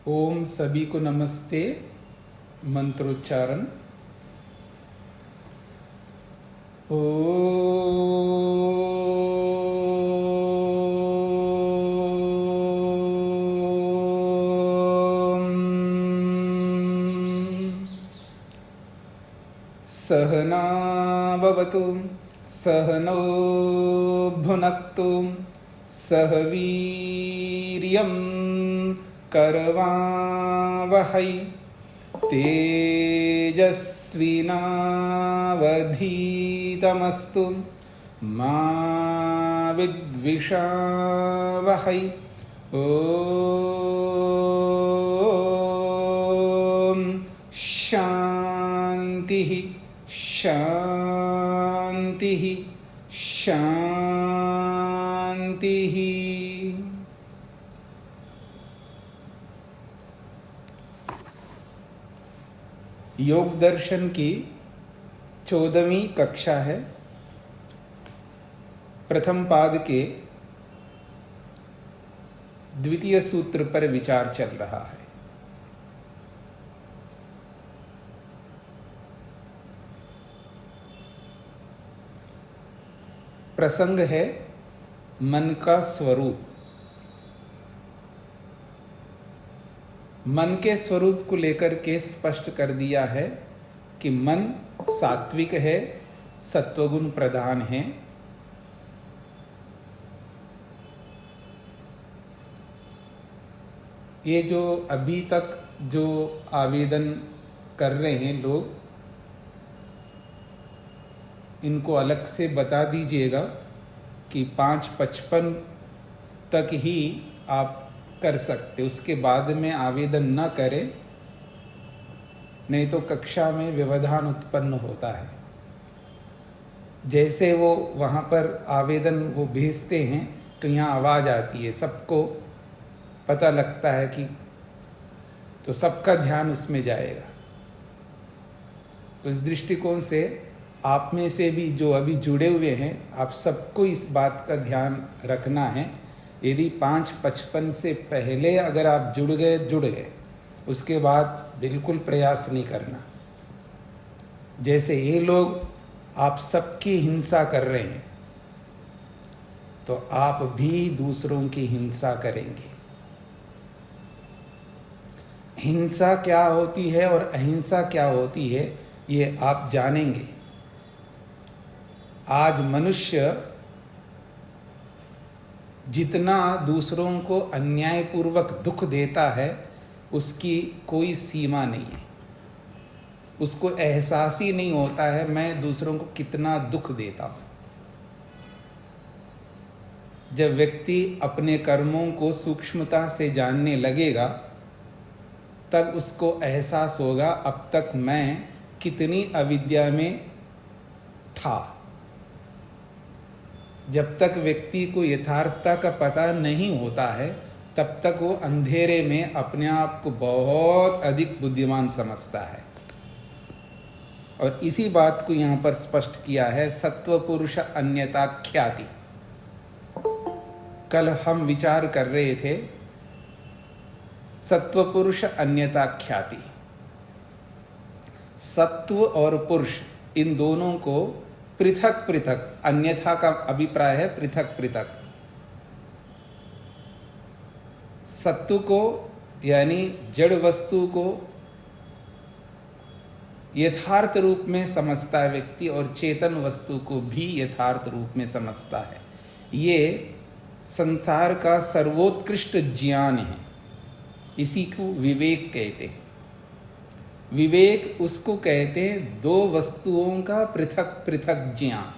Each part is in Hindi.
ओम सभी को नमस्ते। मंत्रोच्चारण। सहना भवतु सहनौ भुनक्तु सह वीर्यं करवावहै तेजस्विनावधीतमस्तु मा विद्विषावहै। ओम शांति शांति शांति। योग दर्शन की 14वीं कक्षा है। प्रथम पाद के द्वितीय सूत्र पर विचार चल रहा है। प्रसंग है मन का स्वरूप। मन के स्वरूप को लेकर के स्पष्ट कर दिया है कि मन सात्विक है, सत्वगुण प्रधान है। ये जो अभी तक जो आवेदन कर रहे हैं लोग, इनको अलग से बता दीजिएगा कि 5:55 तक ही आप कर सकते, उसके बाद में आवेदन न करें, नहीं तो कक्षा में व्यवधान उत्पन्न होता है। जैसे वो वहाँ पर आवेदन वो भेजते हैं तो यहाँ आवाज़ आती है, सबको पता लगता है कि, तो सबका ध्यान उसमें जाएगा। तो इस दृष्टिकोण से आप में से भी जो अभी जुड़े हुए हैं, आप सबको इस बात का ध्यान रखना है। यदि 5:55 से पहले अगर आप जुड़ गए, उसके बाद बिल्कुल प्रयास नहीं करना। जैसे ये लोग आप सबकी हिंसा कर रहे हैं, तो आप भी दूसरों की हिंसा करेंगे। हिंसा क्या होती है और अहिंसा क्या होती है, ये आप जानेंगे। आज मनुष्य जितना दूसरों को अन्यायपूर्वक दुख देता है, उसकी कोई सीमा नहीं है। उसको एहसास ही नहीं होता है मैं दूसरों को कितना दुख देता हूँ। जब व्यक्ति अपने कर्मों को सूक्ष्मता से जानने लगेगा, तब उसको एहसास होगा अब तक मैं कितनी अविद्या में था। जब तक व्यक्ति को यथार्थता का पता नहीं होता है, तब तक वो अंधेरे में अपने आप को बहुत अधिक बुद्धिमान समझता है। और इसी बात को यहाँ पर स्पष्ट किया है, सत्व पुरुष अन्यता ख्याति। कल हम विचार कर रहे थे सत्व पुरुष अन्यता ख्याति। सत्व और पुरुष इन दोनों को पृथक पृथक, अन्यथा का अभिप्राय है पृथक पृथक। सत्व को यानी जड़ वस्तु को यथार्थ रूप में समझता है व्यक्ति, और चेतन वस्तु को भी यथार्थ रूप में समझता है। ये संसार का सर्वोत्कृष्ट ज्ञान है। इसी को विवेक कहते हैं। विवेक उसको कहते हैं दो वस्तुओं का पृथक पृथक ज्ञान।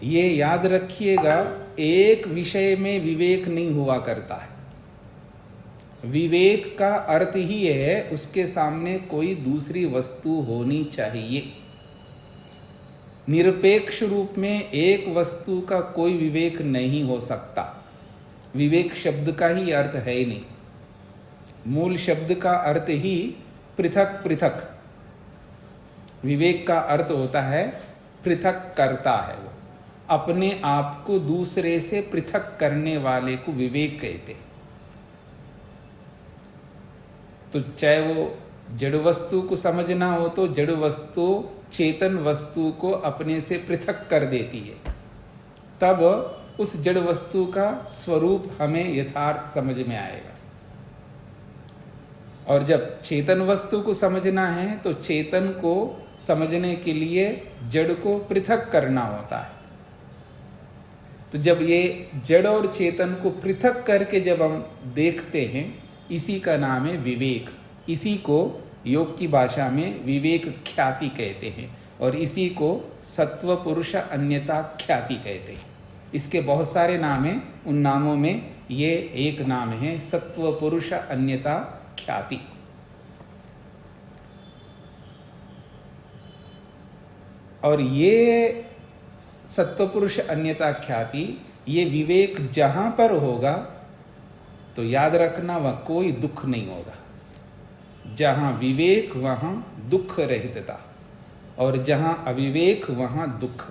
ये याद रखिएगा, एक विषय में विवेक नहीं हुआ करता है। विवेक का अर्थ ही है उसके सामने कोई दूसरी वस्तु होनी चाहिए। निरपेक्ष रूप में एक वस्तु का कोई विवेक नहीं हो सकता। विवेक शब्द का ही अर्थ है ही नहीं। मूल शब्द का अर्थ ही पृथक पृथक। विवेक का अर्थ होता है पृथक करता है। वो अपने आप को दूसरे से पृथक करने वाले को विवेक कहते हैं। तो चाहे वो जड़ वस्तु को समझना हो तो जड़ वस्तु चेतन वस्तु को अपने से पृथक कर देती है, तब उस जड़ वस्तु का स्वरूप हमें यथार्थ समझ में आएगा। और जब चेतन वस्तु को समझना है तो चेतन को समझने के लिए जड़ को पृथक करना होता है। तो जब ये जड़ और चेतन को पृथक करके जब हम देखते हैं, इसी का नाम है विवेक। इसी को योग की भाषा में विवेक ख्याति कहते हैं और इसी को सत्व पुरुष अन्यता ख्याति कहते हैं। इसके बहुत सारे नाम हैं, उन नामों में ये एक नाम है सत्व पुरुष अन्यता ख्याति। और ये सत्व पुरुष अन्यता ख्याति, ये विवेक जहां पर होगा तो याद रखना वह कोई दुख नहीं होगा। जहां विवेक वहां दुख रहितता, और जहां अविवेक वहां दुख।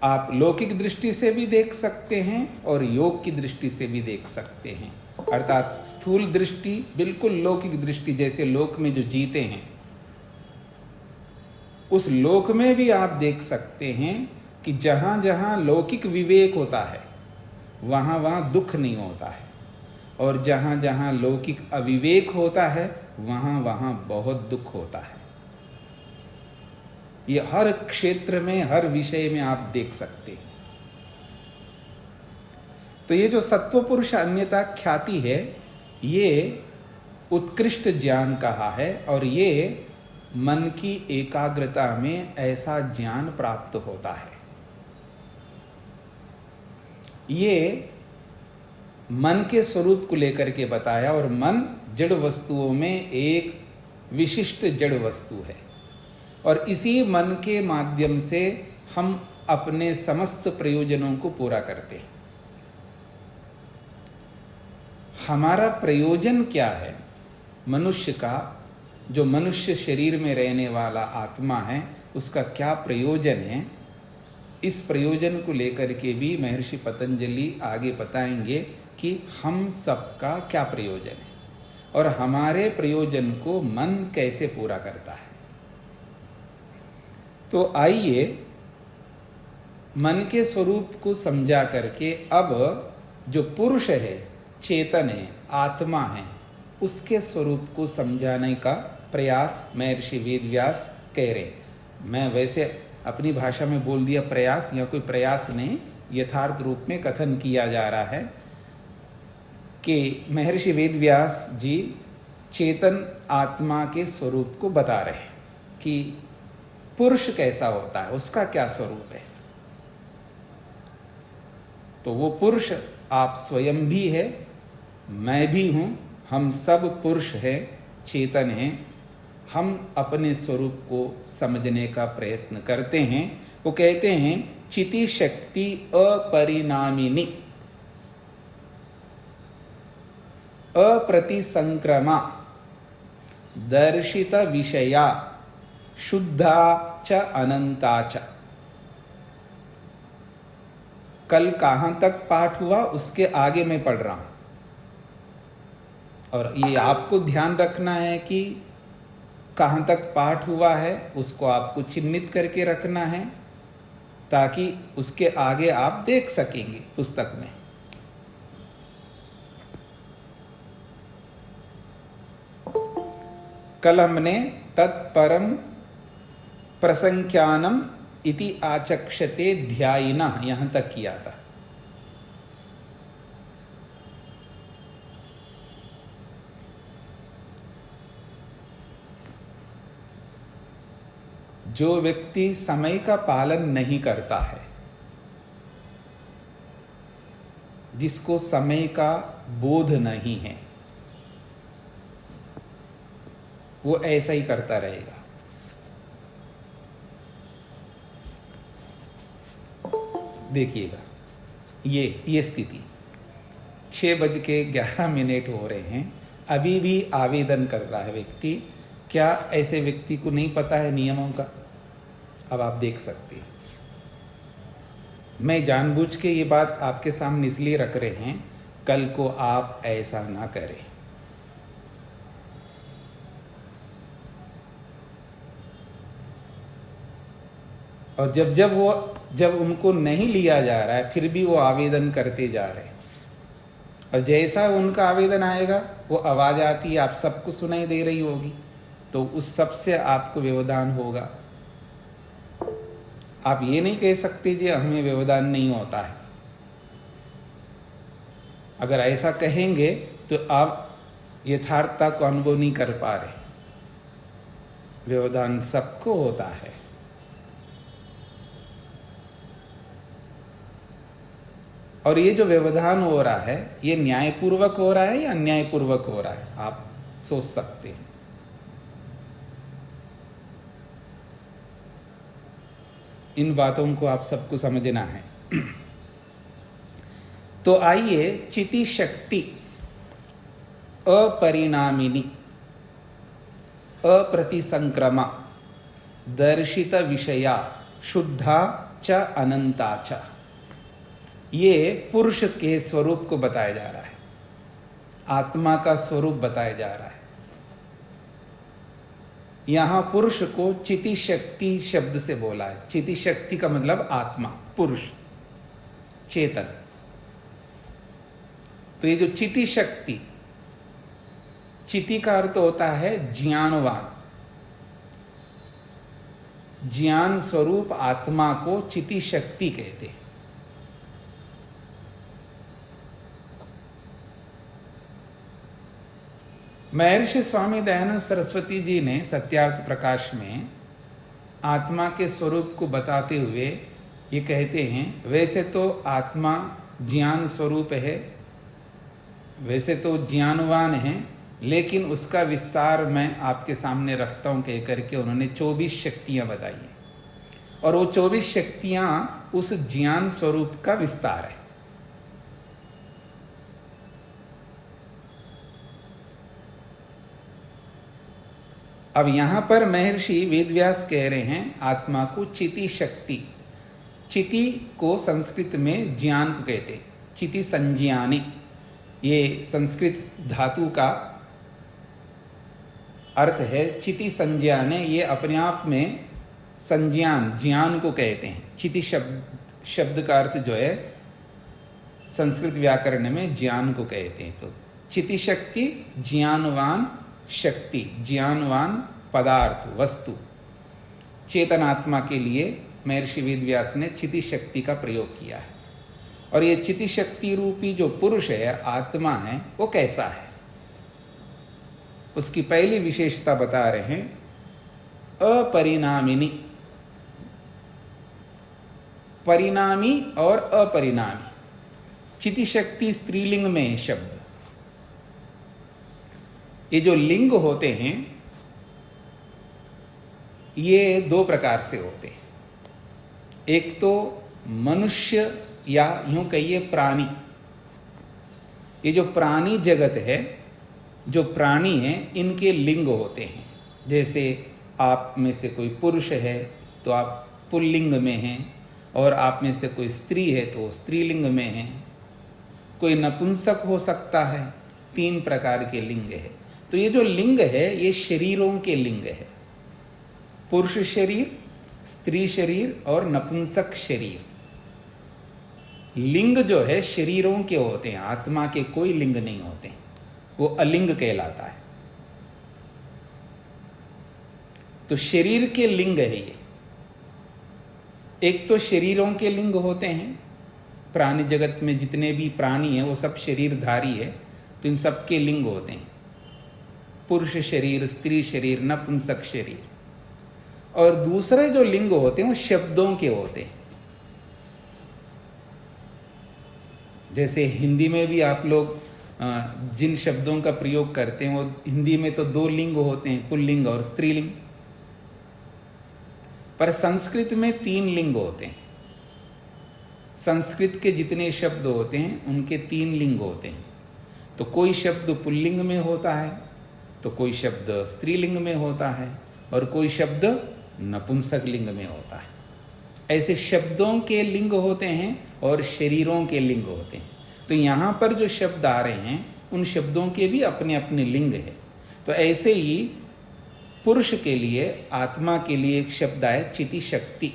आप लौकिक दृष्टि से भी देख सकते हैं और योग की दृष्टि से भी देख सकते हैं। अर्थात स्थूल दृष्टि बिल्कुल लौकिक दृष्टि, जैसे लोक में जो जीते हैं उस लोक में भी आप देख सकते हैं कि जहां जहां लौकिक विवेक होता है वहां वहां दुख नहीं होता है, और जहां जहां लौकिक अविवेक होता है वहां वहां बहुत दुख होता है। ये हर क्षेत्र में, हर विषय में आप देख सकते हैं। तो ये जो सत्व पुरुष अन्यता ख्याति है, ये उत्कृष्ट ज्ञान कहा है, और ये मन की एकाग्रता में ऐसा ज्ञान प्राप्त होता है। ये मन के स्वरूप को लेकर के बताया, और मन जड़ वस्तुओं में एक विशिष्ट जड़ वस्तु है, और इसी मन के माध्यम से हम अपने समस्त प्रयोजनों को पूरा करते हैं। हमारा प्रयोजन क्या है? मनुष्य का, जो मनुष्य शरीर में रहने वाला आत्मा है, उसका क्या प्रयोजन है? इस प्रयोजन को लेकर के भी महर्षि पतंजलि आगे बताएंगे कि हम सबका क्या प्रयोजन है और हमारे प्रयोजन को मन कैसे पूरा करता है। तो आइए मन के स्वरूप को समझा करके अब जो पुरुष है, चेतन है, आत्मा है, उसके स्वरूप को समझाने का प्रयास महर्षि वेदव्यास कह रहे। मैं वैसे अपनी भाषा में बोल दिया प्रयास, या कोई प्रयास नहीं, यथार्थ रूप में कथन किया जा रहा है कि महर्षि वेदव्यास जी चेतन आत्मा के स्वरूप को बता रहे हैं कि पुरुष कैसा होता है, उसका क्या स्वरूप है। तो वो पुरुष आप स्वयं भी है, मैं भी हूं, हम सब पुरुष हैं, चेतन हैं। हम अपने स्वरूप को समझने का प्रयत्न करते हैं। वो कहते हैं चिति शक्ति अपरिणामिनी अप्रतिसंक्रमा दर्शित विषया शुद्धा च अनंता च। कल कहां तक पाठ हुआ उसके आगे मैं पढ़ रहा हूं, और ये आपको ध्यान रखना है कि कहां तक पाठ हुआ है उसको आपको चिन्हित करके रखना है, ताकि उसके आगे आप देख सकेंगे पुस्तक में। कल हमने तत्परम प्रसंख्यानम इति आचक्षते ध्यायिनः यहां तक किया था। जो व्यक्ति समय का पालन नहीं करता है, जिसको समय का बोध नहीं है, वो ऐसा ही करता रहेगा। देखिएगा ये स्थिति 6:11 हो रहे हैं, अभी भी आवेदन कर रहा है व्यक्ति। क्या ऐसे व्यक्ति को नहीं पता है नियमों का? अब आप देख सकते हैं। मैं जानबूझ के ये बात आपके सामने इसलिए रख रहे हैं कल को आप ऐसा ना करें। और जब उनको नहीं लिया जा रहा है फिर भी वो आवेदन करते जा रहे हैं, और जैसा उनका आवेदन आएगा वो आवाज आती है, आप सबको सुनाई दे रही होगी, तो उस सब से आपको व्यवधान होगा। आप ये नहीं कह सकते जी हमें व्यवधान नहीं होता है। अगर ऐसा कहेंगे तो आप यथार्थता को अनुभव नहीं कर पा रहे। व्यवधान सबको होता है। और ये जो व्यवधान हो रहा है ये न्यायपूर्वक हो रहा है या अन्यायपूर्वक हो रहा है, आप सोच सकते हैं। इन बातों को आप सबको समझना है। तो आइए चिति शक्ति अपरिणामिनी अप्रतिसंक्रमा दर्शित विषया शुद्धा च अनंता च, ये पुरुष के स्वरूप को बताया जा रहा है, आत्मा का स्वरूप बताया जा रहा है। यहां पुरुष को चिति शक्ति शब्द से बोला है। चिति शक्ति का मतलब आत्मा, पुरुष, चेतन। तो ये जो चिति शक्ति, चिति का अर्थ होता है ज्ञानवान। ज्ञान स्वरूप आत्मा को चिति शक्ति कहते हैं। महर्षि स्वामी दयानंद सरस्वती जी ने सत्यार्थ प्रकाश में आत्मा के स्वरूप को बताते हुए ये कहते हैं, वैसे तो आत्मा ज्ञान स्वरूप है, वैसे तो ज्ञानवान है, लेकिन उसका विस्तार मैं आपके सामने रखता हूँ कह करके उन्होंने 24 शक्तियाँ बताई है। और वो 24 शक्तियाँ उस ज्ञान स्वरूप का विस्तार है। अब यहां पर महर्षि वेदव्यास कह रहे हैं आत्मा को चिति शक्ति। चिति को संस्कृत में ज्ञान को कहते हैं, चिति संज्ञानी। ये संस्कृत धातु का अर्थ है चिति संज्ञाने। ये अपने आप में संज्ञान ज्ञान को कहते हैं। चिति शब्द का अर्थ जो है संस्कृत व्याकरण में ज्ञान को कहते हैं। तो चिति शक्ति ज्ञानवान शक्ति, ज्ञानवान पदार्थ, वस्तु, चेतन आत्मा के लिए महर्षि वेदव्यास ने चिति शक्ति का प्रयोग किया है। और ये चिति शक्ति रूपी जो पुरुष है, आत्मा है, वो कैसा है, उसकी पहली विशेषता बता रहे हैं, अपरिणामिनी। परिणामी और अपरिणामी, चिति शक्ति स्त्रीलिंग में शब्द। ये जो लिंग होते हैं ये दो प्रकार से होते हैं। एक तो मनुष्य या यूं कहिए प्राणी। ये जो प्राणी जगत है, जो प्राणी है, इनके लिंग होते हैं। जैसे आप में से कोई पुरुष है तो आप पुल्लिंग में हैं, और आप में से कोई स्त्री है तो स्त्रीलिंग में है। कोई नपुंसक हो सकता है। 3 प्रकार के लिंग है। तो ये जो लिंग है ये शरीरों के लिंग है। पुरुष शरीर, स्त्री शरीर और नपुंसक शरीर। लिंग जो है शरीरों के होते हैं, आत्मा के कोई लिंग नहीं होते, वो अलिंग कहलाता है। तो शरीर के लिंग है ये। एक तो शरीरों के लिंग होते हैं, प्राणी जगत में जितने भी प्राणी हैं वो सब शरीरधारी है, तो इन सब के लिंग होते हैं, पुरुष शरीर, स्त्री शरीर, नपुंसक शरीर। और दूसरे जो लिंग होते हैं वो शब्दों के होते हैं। जैसे हिंदी में भी आप लोग जिन शब्दों का प्रयोग करते हैं वो हिंदी में तो 2 लिंग होते हैं, पुल्लिंग और स्त्रीलिंग। पर संस्कृत में 3 लिंग होते हैं। संस्कृत के जितने शब्द होते हैं उनके 3 लिंग होते हैं। तो कोई शब्द पुल्लिंग में होता है, तो कोई शब्द स्त्रीलिंग में होता है, और कोई शब्द नपुंसक लिंग में होता है। ऐसे शब्दों के लिंग होते हैं और शरीरों के लिंग होते हैं। तो यहाँ पर जो शब्द आ रहे हैं उन शब्दों के भी अपने अपने लिंग है। तो ऐसे ही पुरुष के लिए, आत्मा के लिए एक शब्द है चिति शक्ति,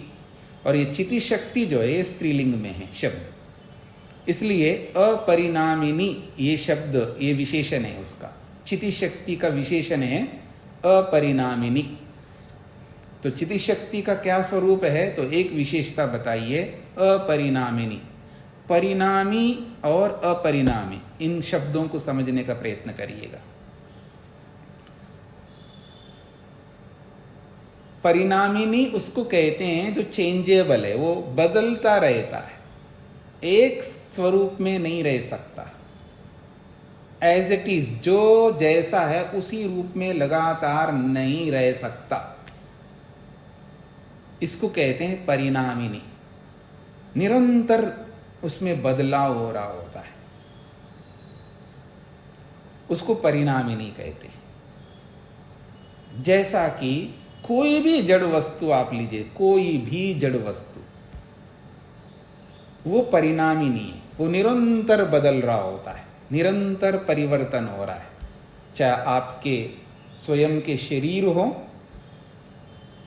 और ये चिति शक्ति जो है स्त्रीलिंग में है शब्द, इसलिए अपरिणामिनी ये शब्द, ये विशेषण है उसका। चिति शक्ति का विशेषण है अपरिणामिनी। तो चिति शक्ति का क्या स्वरूप है? तो एक विशेषता बताइए, अपरिणामिनी। परिणामी और अपरिणामी इन शब्दों को समझने का प्रयत्न करिएगा। परिणामिनी उसको कहते हैं जो चेंजेबल है, वो बदलता रहता है, एक स्वरूप में नहीं रह सकता। एज इट इज, जो जैसा है उसी रूप में लगातार नहीं रह सकता, इसको कहते हैं परिणामिनी। निरंतर उसमें बदलाव हो रहा होता है, उसको परिणामिनी कहते हैं। जैसा कि कोई भी जड़ वस्तु आप लीजिए, कोई भी जड़ वस्तु, वो परिणामिनी है, वो निरंतर बदल रहा होता है, निरंतर परिवर्तन हो रहा है। चाहे आपके स्वयं के शरीर हो,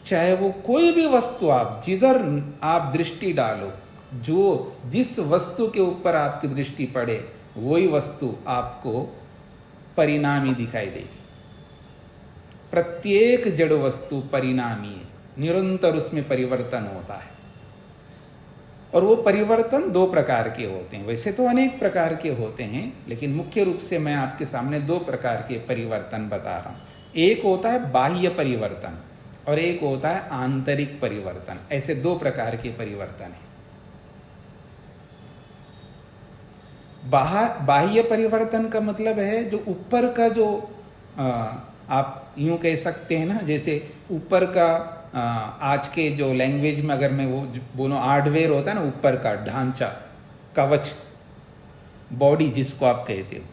चाहे वो कोई भी वस्तु, आप जिधर आप दृष्टि डालो, जो जिस वस्तु के ऊपर आपकी दृष्टि पड़े वही वस्तु आपको परिणामी दिखाई देगी। प्रत्येक जड़ वस्तु परिणामी है, निरंतर उसमें परिवर्तन होता है। और वो परिवर्तन दो प्रकार के होते हैं, वैसे तो अनेक प्रकार के होते हैं, लेकिन मुख्य रूप से मैं आपके सामने दो प्रकार के परिवर्तन बता रहा हूं। एक होता है बाह्य परिवर्तन और एक होता है आंतरिक परिवर्तन। ऐसे दो प्रकार के परिवर्तन है। बाह्य परिवर्तन का मतलब है जो ऊपर का, जो आप यूं कह सकते हैं ना, जैसे ऊपर का आज के जो लैंग्वेज में अगर मैं वो बोलूं, हार्डवेयर होता है ना, ऊपर का ढांचा, कवच, बॉडी जिसको आप कहते हो,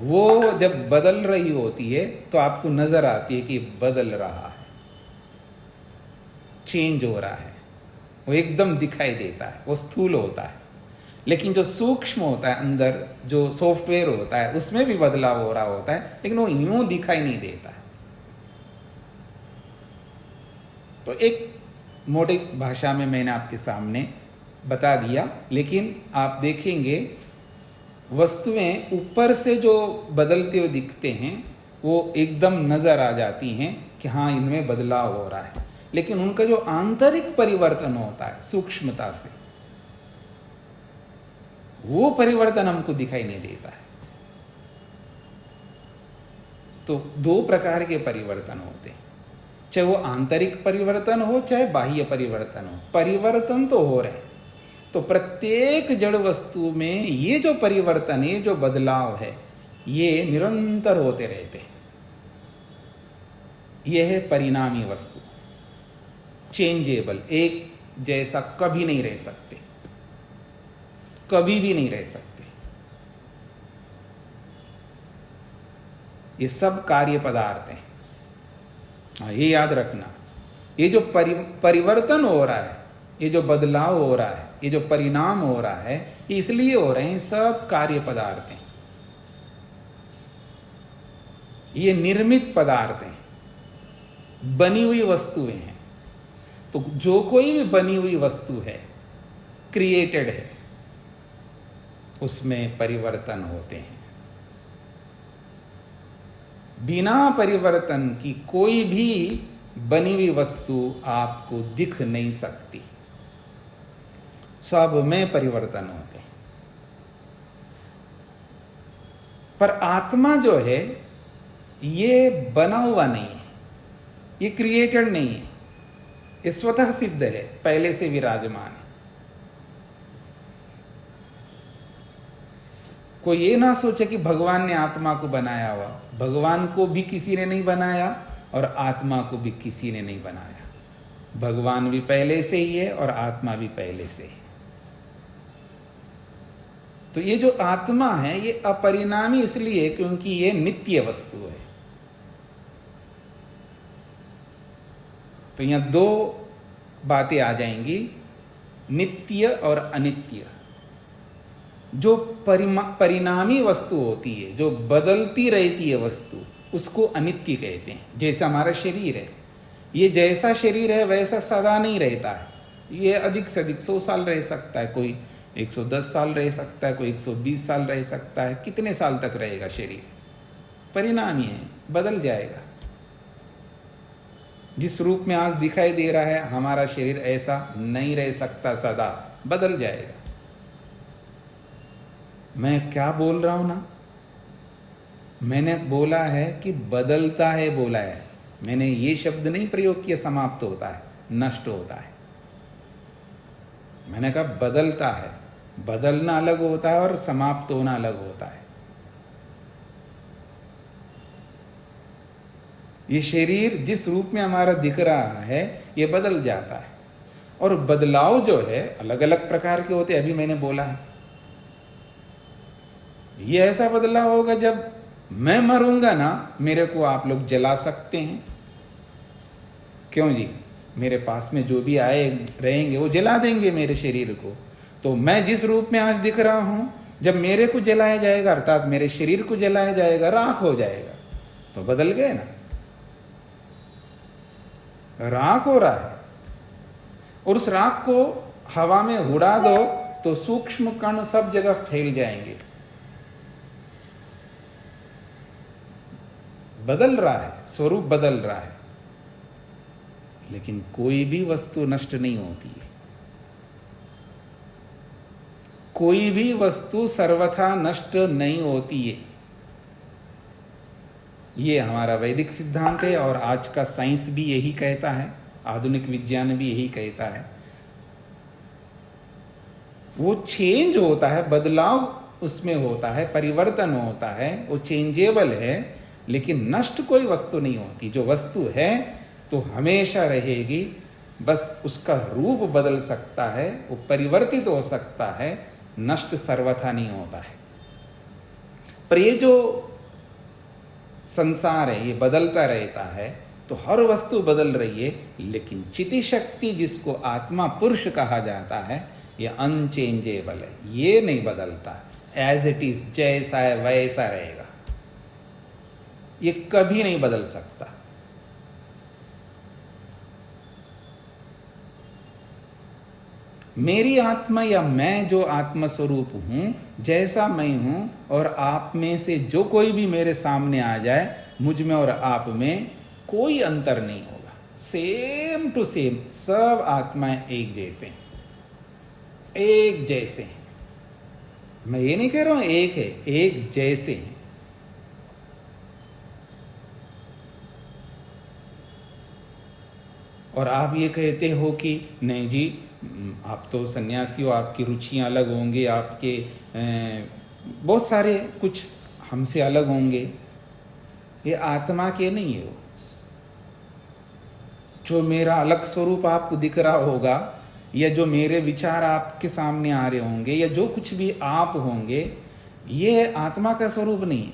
वो जब बदल रही होती है तो आपको नजर आती है कि बदल रहा है, चेंज हो रहा है, वो एकदम दिखाई देता है, वो स्थूल होता है। लेकिन जो सूक्ष्म होता है, अंदर जो सॉफ्टवेयर होता है, उसमें भी बदलाव हो रहा होता है, लेकिन वो यूं दिखाई नहीं देता है। तो एक मोटी भाषा में मैंने आपके सामने बता दिया, लेकिन आप देखेंगे वस्तुएं ऊपर से जो बदलते हुए दिखते हैं वो एकदम नजर आ जाती हैं कि हाँ, इनमें बदलाव हो रहा है, लेकिन उनका जो आंतरिक परिवर्तन होता है सूक्ष्मता से, वो परिवर्तन हमको दिखाई नहीं देता है। तो दो प्रकार के परिवर्तन होते हैं, चाहे वो आंतरिक परिवर्तन हो चाहे बाह्य परिवर्तन हो, परिवर्तन तो हो रहे हैं। तो प्रत्येक जड़ वस्तु में ये जो परिवर्तन, ये जो बदलाव है, ये निरंतर होते रहते हैं। यह है परिणामी वस्तु, चेंजेबल, एक जैसा कभी नहीं रह सकते, कभी भी नहीं रह सकते। ये सब कार्य पदार्थ हैं, ये याद रखना। ये जो परिवर्तन हो रहा है, ये जो बदलाव हो रहा है, ये जो परिणाम हो रहा है, ये इसलिए हो रहे हैं, सब कार्य पदार्थ हैं, ये निर्मित पदार्थ हैं, बनी हुई वस्तुएं हैं। तो जो कोई भी बनी हुई वस्तु है, क्रिएटेड है, उसमें परिवर्तन होते हैं। बिना परिवर्तन की कोई भी बनी हुई वस्तु आपको दिख नहीं सकती, सब में परिवर्तन होते हैं। पर आत्मा जो है ये बना हुआ नहीं है, ये क्रिएटेड नहीं है, ये स्वतः सिद्ध है, पहले से विराजमान है। कोई ये ना सोचे कि भगवान ने आत्मा को बनाया हुआ, भगवान को भी किसी ने नहीं बनाया और आत्मा को भी किसी ने नहीं बनाया। भगवान भी पहले से ही है और आत्मा भी पहले से है। तो ये जो आत्मा है ये अपरिणामी इसलिए क्योंकि ये नित्य वस्तु है। तो यहां दो बातें आ जाएंगी, नित्य और अनित्य। जो परिणामी वस्तु होती है, जो बदलती रहती है वस्तु, उसको अनित्य कहते हैं। जैसा हमारा शरीर है, ये जैसा शरीर है वैसा सदा नहीं रहता है। ये अधिक से अधिक 100 साल रह सकता है, कोई 110 साल रह सकता है, कोई 120 साल रह सकता है। कितने साल तक रहेगा शरीर? परिणामी है, बदल जाएगा। जिस रूप में आज दिखाई दे रहा है, हमारा शरीर ऐसा नहीं रह सकता, सदा बदल जाएगा। मैं क्या बोल रहा हूं ना, मैंने बोला है कि बदलता है, बोला है। मैंने ये शब्द नहीं प्रयोग किया समाप्त होता है, नष्ट होता है। मैंने कहा बदलता है। बदलना अलग होता है और समाप्त होना अलग होता है। ये शरीर जिस रूप में हमारा दिख रहा है, ये बदल जाता है। और बदलाव जो है अलग अलग प्रकार के होते हैं। अभी मैंने बोला है, ये ऐसा बदलाव होगा जब मैं मरूंगा ना, मेरे को आप लोग जला सकते हैं। क्यों जी? मेरे पास में जो भी आए रहेंगे वो जला देंगे मेरे शरीर को। तो मैं जिस रूप में आज दिख रहा हूं, जब मेरे को जलाया जाएगा, अर्थात मेरे शरीर को जलाया जाएगा, राख हो जाएगा, तो बदल गए ना। राख हो रहा है और उस राख को हवा में उड़ा दो तो सूक्ष्म कण सब जगह फैल जाएंगे। बदल रहा है, स्वरूप बदल रहा है। लेकिन कोई भी वस्तु नष्ट नहीं होती है। कोई भी वस्तु सर्वथा नष्ट नहीं होती है। ये हमारा वैदिक सिद्धांत है और आज का साइंस भी यही कहता है, आधुनिक विज्ञान भी यही कहता है। वो चेंज होता है, बदलाव उसमें होता है, परिवर्तन होता है, वो चेंजेबल है, लेकिन नष्ट कोई वस्तु नहीं होती। जो वस्तु है तो हमेशा रहेगी, बस उसका रूप बदल सकता है, वो परिवर्तित हो सकता है, नष्ट सर्वथा नहीं होता है। पर ये जो संसार है ये बदलता रहता है, तो हर वस्तु बदल रही है, लेकिन चिति शक्ति जिसको आत्मा पुरुष कहा जाता है, ये अनचेंजेबल है, ये नहीं बदलता। एज इट इज, जैसा है वैसा रहेगा, ये कभी नहीं बदल सकता। मेरी आत्मा या मैं जो आत्म स्वरूप हूं, जैसा मैं हूं, और आप में से जो कोई भी मेरे सामने आ जाए, मुझ में और आप में कोई अंतर नहीं होगा। सेम टू सेम, सब आत्माएं एक जैसे हैं, एक जैसे हैं। मैं ये नहीं कह रहा हूं एक है, एक जैसे हैं। और आप ये कहते हो कि नहीं जी, आप तो सन्यासी हो, आपकी रुचियां अलग होंगी, आपके बहुत सारे कुछ हमसे अलग होंगे। ये आत्मा के नहीं है। वो जो मेरा अलग स्वरूप आपको दिख रहा होगा, या जो मेरे विचार आपके सामने आ रहे होंगे, या जो कुछ भी आप होंगे, ये आत्मा का स्वरूप नहीं है।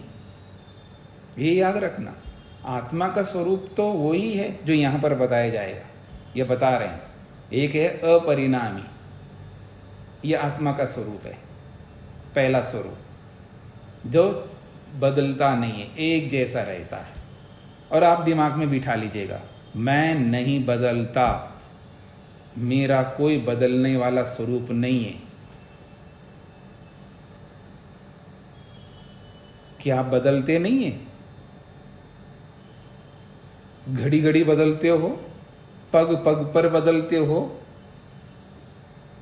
ये याद रखना, आत्मा का स्वरूप तो वही है जो यहां पर बताया जाएगा। ये बता रहे हैं, एक है अपरिणामी, ये आत्मा का स्वरूप है, पहला स्वरूप जो बदलता नहीं है, एक जैसा रहता है। और आप दिमाग में बिठा लीजिएगा, मैं नहीं बदलता, मेरा कोई बदलने वाला स्वरूप नहीं है। क्या आप बदलते नहीं है? घड़ी घड़ी बदलते हो, पग पग पर बदलते हो,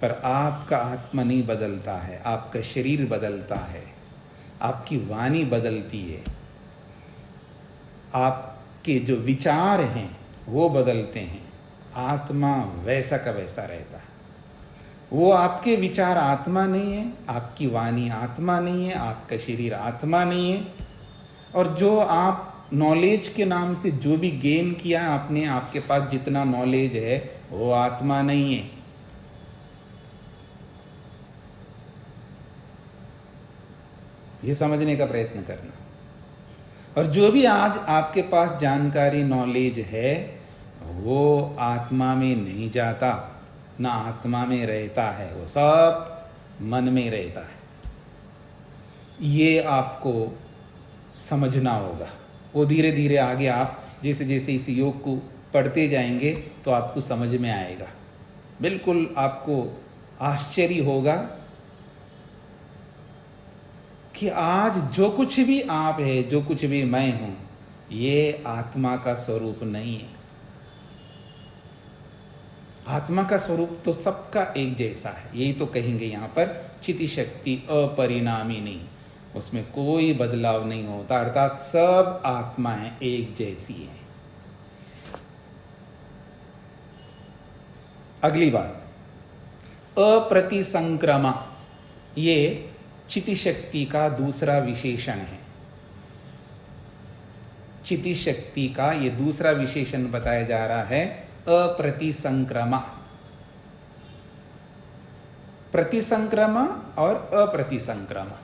पर आपका आत्मा नहीं बदलता है। आपका शरीर बदलता है, आपकी वाणी बदलती है, आपके जो विचार हैं वो बदलते हैं। आत्मा वैसा का वैसा रहता है। वो आपके विचार आत्मा नहीं है, आपकी वाणी आत्मा नहीं है, आपका शरीर आत्मा नहीं है। और जो आप नॉलेज के नाम से जो भी गेन किया आपने, आपके पास जितना नॉलेज है, वो आत्मा नहीं है। ये समझने का प्रयत्न करना। और जो भी आज आपके पास जानकारी नॉलेज है, वो आत्मा में नहीं जाता, ना आत्मा में रहता है, वो सब मन में रहता है। ये आपको समझना होगा। वो धीरे धीरे आगे आप जैसे जैसे इस योग को पढ़ते जाएंगे तो आपको समझ में आएगा। बिल्कुल आपको आश्चर्य होगा कि आज जो कुछ भी आप है, जो कुछ भी मैं हूं, ये आत्मा का स्वरूप नहीं है। आत्मा का स्वरूप तो सबका एक जैसा है। यही तो कहेंगे यहाँ पर, चिति शक्ति अपरिणामी नहीं, उसमें कोई बदलाव नहीं होता, अर्थात सब आत्माएं एक जैसी हैं। अगली बात, अप्रतिसंक्रमा, ये चिति शक्ति का दूसरा विशेषण है। चिति शक्ति का ये दूसरा विशेषण बताया जा रहा है, अप्रतिसंक्रमा। प्रतिसंक्रमा और अप्रतिसंक्रमा।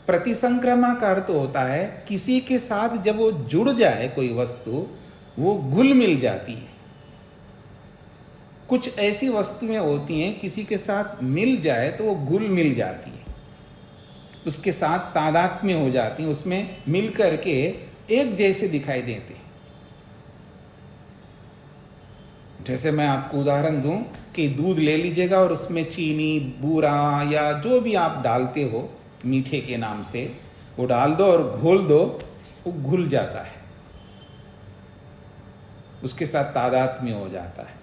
प्रतिसंक्रमा का अर्थ होता है किसी के साथ जब वो जुड़ जाए कोई वस्तु, वो घुल मिल जाती है। कुछ ऐसी वस्तुएं होती हैं किसी के साथ मिल जाए तो वो घुल मिल जाती है, उसके साथ तादात्म्य हो जाती हैं, उसमें मिल करके एक जैसे दिखाई देते हैं। जैसे मैं आपको उदाहरण दूं कि दूध ले लीजिएगा और उसमें चीनी, बूरा या जो भी आप डालते हो मीठे के नाम से, वो डाल दो और घोल दो, वो घुल जाता है, उसके साथ तादात्म्य हो जाता है।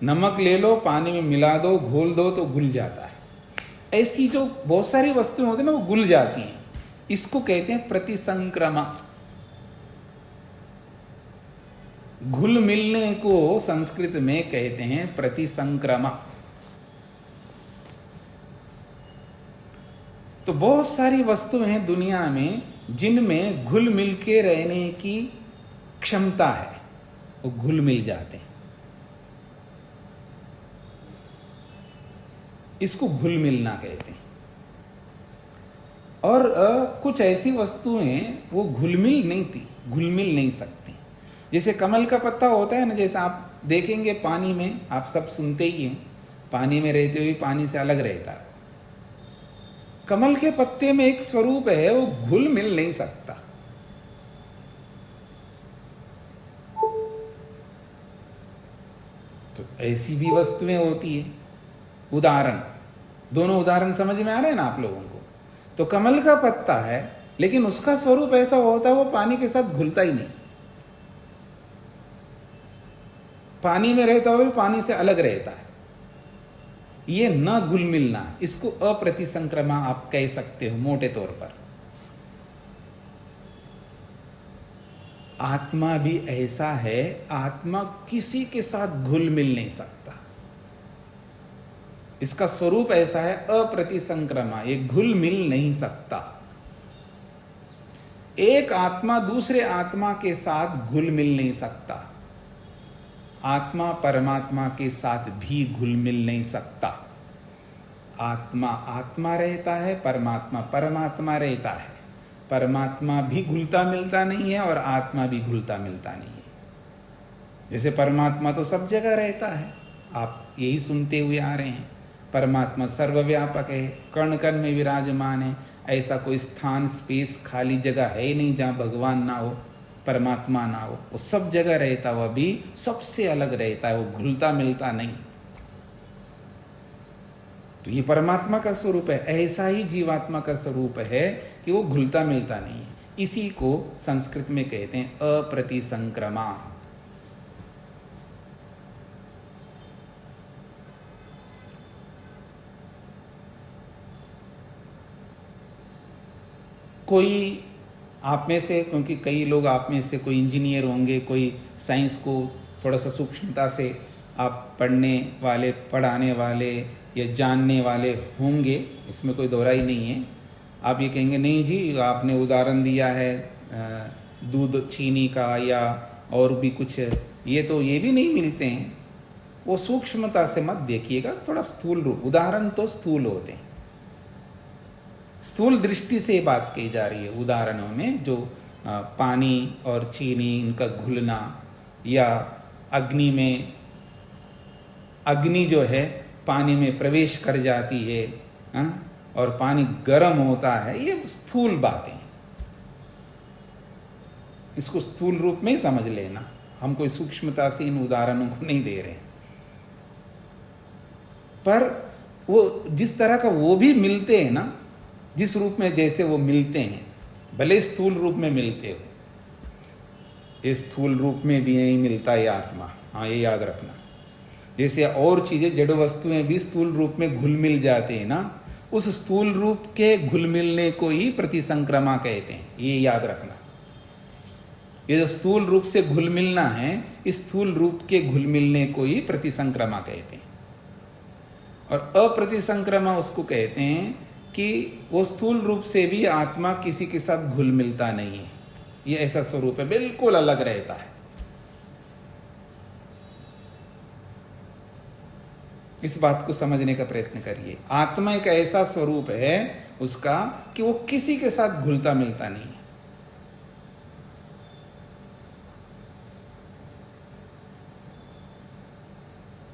नमक ले लो, पानी में मिला दो, घोल दो तो घुल जाता है। ऐसी जो बहुत सारी वस्तुएं होती हैं ना, वो घुल जाती हैं। इसको कहते हैं प्रतिसंक्रमा। घुल मिलने को संस्कृत में कहते हैं प्रतिसंक्रमा। तो बहुत सारी वस्तुएं हैं दुनिया में जिनमें घुल मिल के रहने की क्षमता है, वो घुल मिल जाते हैं। इसको घुल मिलना कहते हैं। और कुछ ऐसी वस्तुएं वो घुल मिल नहीं सकती। जैसे कमल का पत्ता होता है ना, जैसे आप देखेंगे पानी में, आप सब सुनते ही हैं, पानी में रहते हुए पानी से अलग रहता है। कमल के पत्ते में एक स्वरूप है, वो घुल मिल नहीं सकता। तो ऐसी भी वस्तुएं होती है। उदाहरण, दोनों उदाहरण समझ में आ रहे हैं ना आप लोगों को? तो कमल का पत्ता है, लेकिन उसका स्वरूप ऐसा होता है वो पानी के साथ घुलता ही नहीं, पानी में रहता हुआ पानी से अलग रहता है। ये न घुल मिलना, इसको अप्रतिसंक्रमा आप कह सकते हो मोटे तौर पर। आत्मा भी ऐसा है, आत्मा किसी के साथ घुल मिल नहीं सकता। इसका स्वरूप ऐसा है अप्रतिसंक्रमा, ये घुल मिल नहीं सकता। एक आत्मा दूसरे आत्मा के साथ घुल मिल नहीं सकता। आत्मा परमात्मा के साथ भी घुल मिल नहीं सकता। आत्मा आत्मा रहता है, परमात्मा परमात्मा रहता है। परमात्मा भी घुलता मिलता नहीं है और आत्मा भी घुलता मिलता नहीं है। जैसे परमात्मा तो सब जगह रहता है, आप यही सुनते हुए आ रहे हैं। परमात्मा सर्वव्यापक है, कण कण में विराजमान है। ऐसा कोई स्थान, स्पेस, खाली जगह है ही नहीं जहाँ भगवान ना हो, परमात्मा ना हो। वो सब जगह रहता हुआ भी सबसे अलग रहता है, वो घुलता मिलता नहीं। तो ये परमात्मा का स्वरूप है। ऐसा ही जीवात्मा का स्वरूप है कि वो घुलता मिलता नहीं है। इसी को संस्कृत में कहते हैं अप्रतिसंक्रमा। कोई आप में से, क्योंकि कई लोग आप में से कोई इंजीनियर होंगे, कोई साइंस को थोड़ा सा सूक्ष्मता से आप पढ़ने वाले, पढ़ाने वाले या जानने वाले होंगे, इसमें कोई दोहराई नहीं है। आप ये कहेंगे नहीं जी, आपने उदाहरण दिया है दूध चीनी का या और भी कुछ, ये तो ये भी नहीं मिलते हैं। वो सूक्ष्मता से मत देखिएगा, थोड़ा स्थूल रूप, उदाहरण तो स्थूल होते हैं। स्थूल दृष्टि से बात की जा रही है उदाहरणों में, जो पानी और चीनी इनका घुलना, या अग्नि में, अग्नि जो है पानी में प्रवेश कर जाती है, हाँ? और पानी गर्म होता है, ये स्थूल बातें। इसको स्थूल रूप में समझ लेना, हम कोई सूक्ष्मता से इन उदाहरणों को नहीं दे रहे। पर वो जिस तरह का वो भी मिलते हैं ना, जिस रूप में जैसे वो मिलते हैं, भले स्थूल रूप में मिलते हो, इस स्थूल रूप में भी नहीं मिलता ये आत्मा, हाँ ये याद रखना। जैसे और चीजें जड़ वस्तुएं भी स्थूल रूप में घुल मिल जाते हैं ना, उस स्थूल रूप के घुल मिलने को ही प्रतिसंक्रमा कहते हैं, ये याद रखना। ये जो स्थूल रूप से घुल मिलना है, इस स्थूल रूप के घुल मिलने को ही प्रतिसंक्रमा कहते हैं। और अप्रतिसंक्रमा उसको कहते हैं कि वो स्थूल रूप से भी आत्मा किसी के साथ घुल मिलता नहीं है, ये ऐसा स्वरूप है, बिल्कुल अलग रहता है। इस बात को समझने का प्रयत्न करिए। आत्मा एक ऐसा स्वरूप है उसका कि वो किसी के साथ घुलता मिलता नहीं है।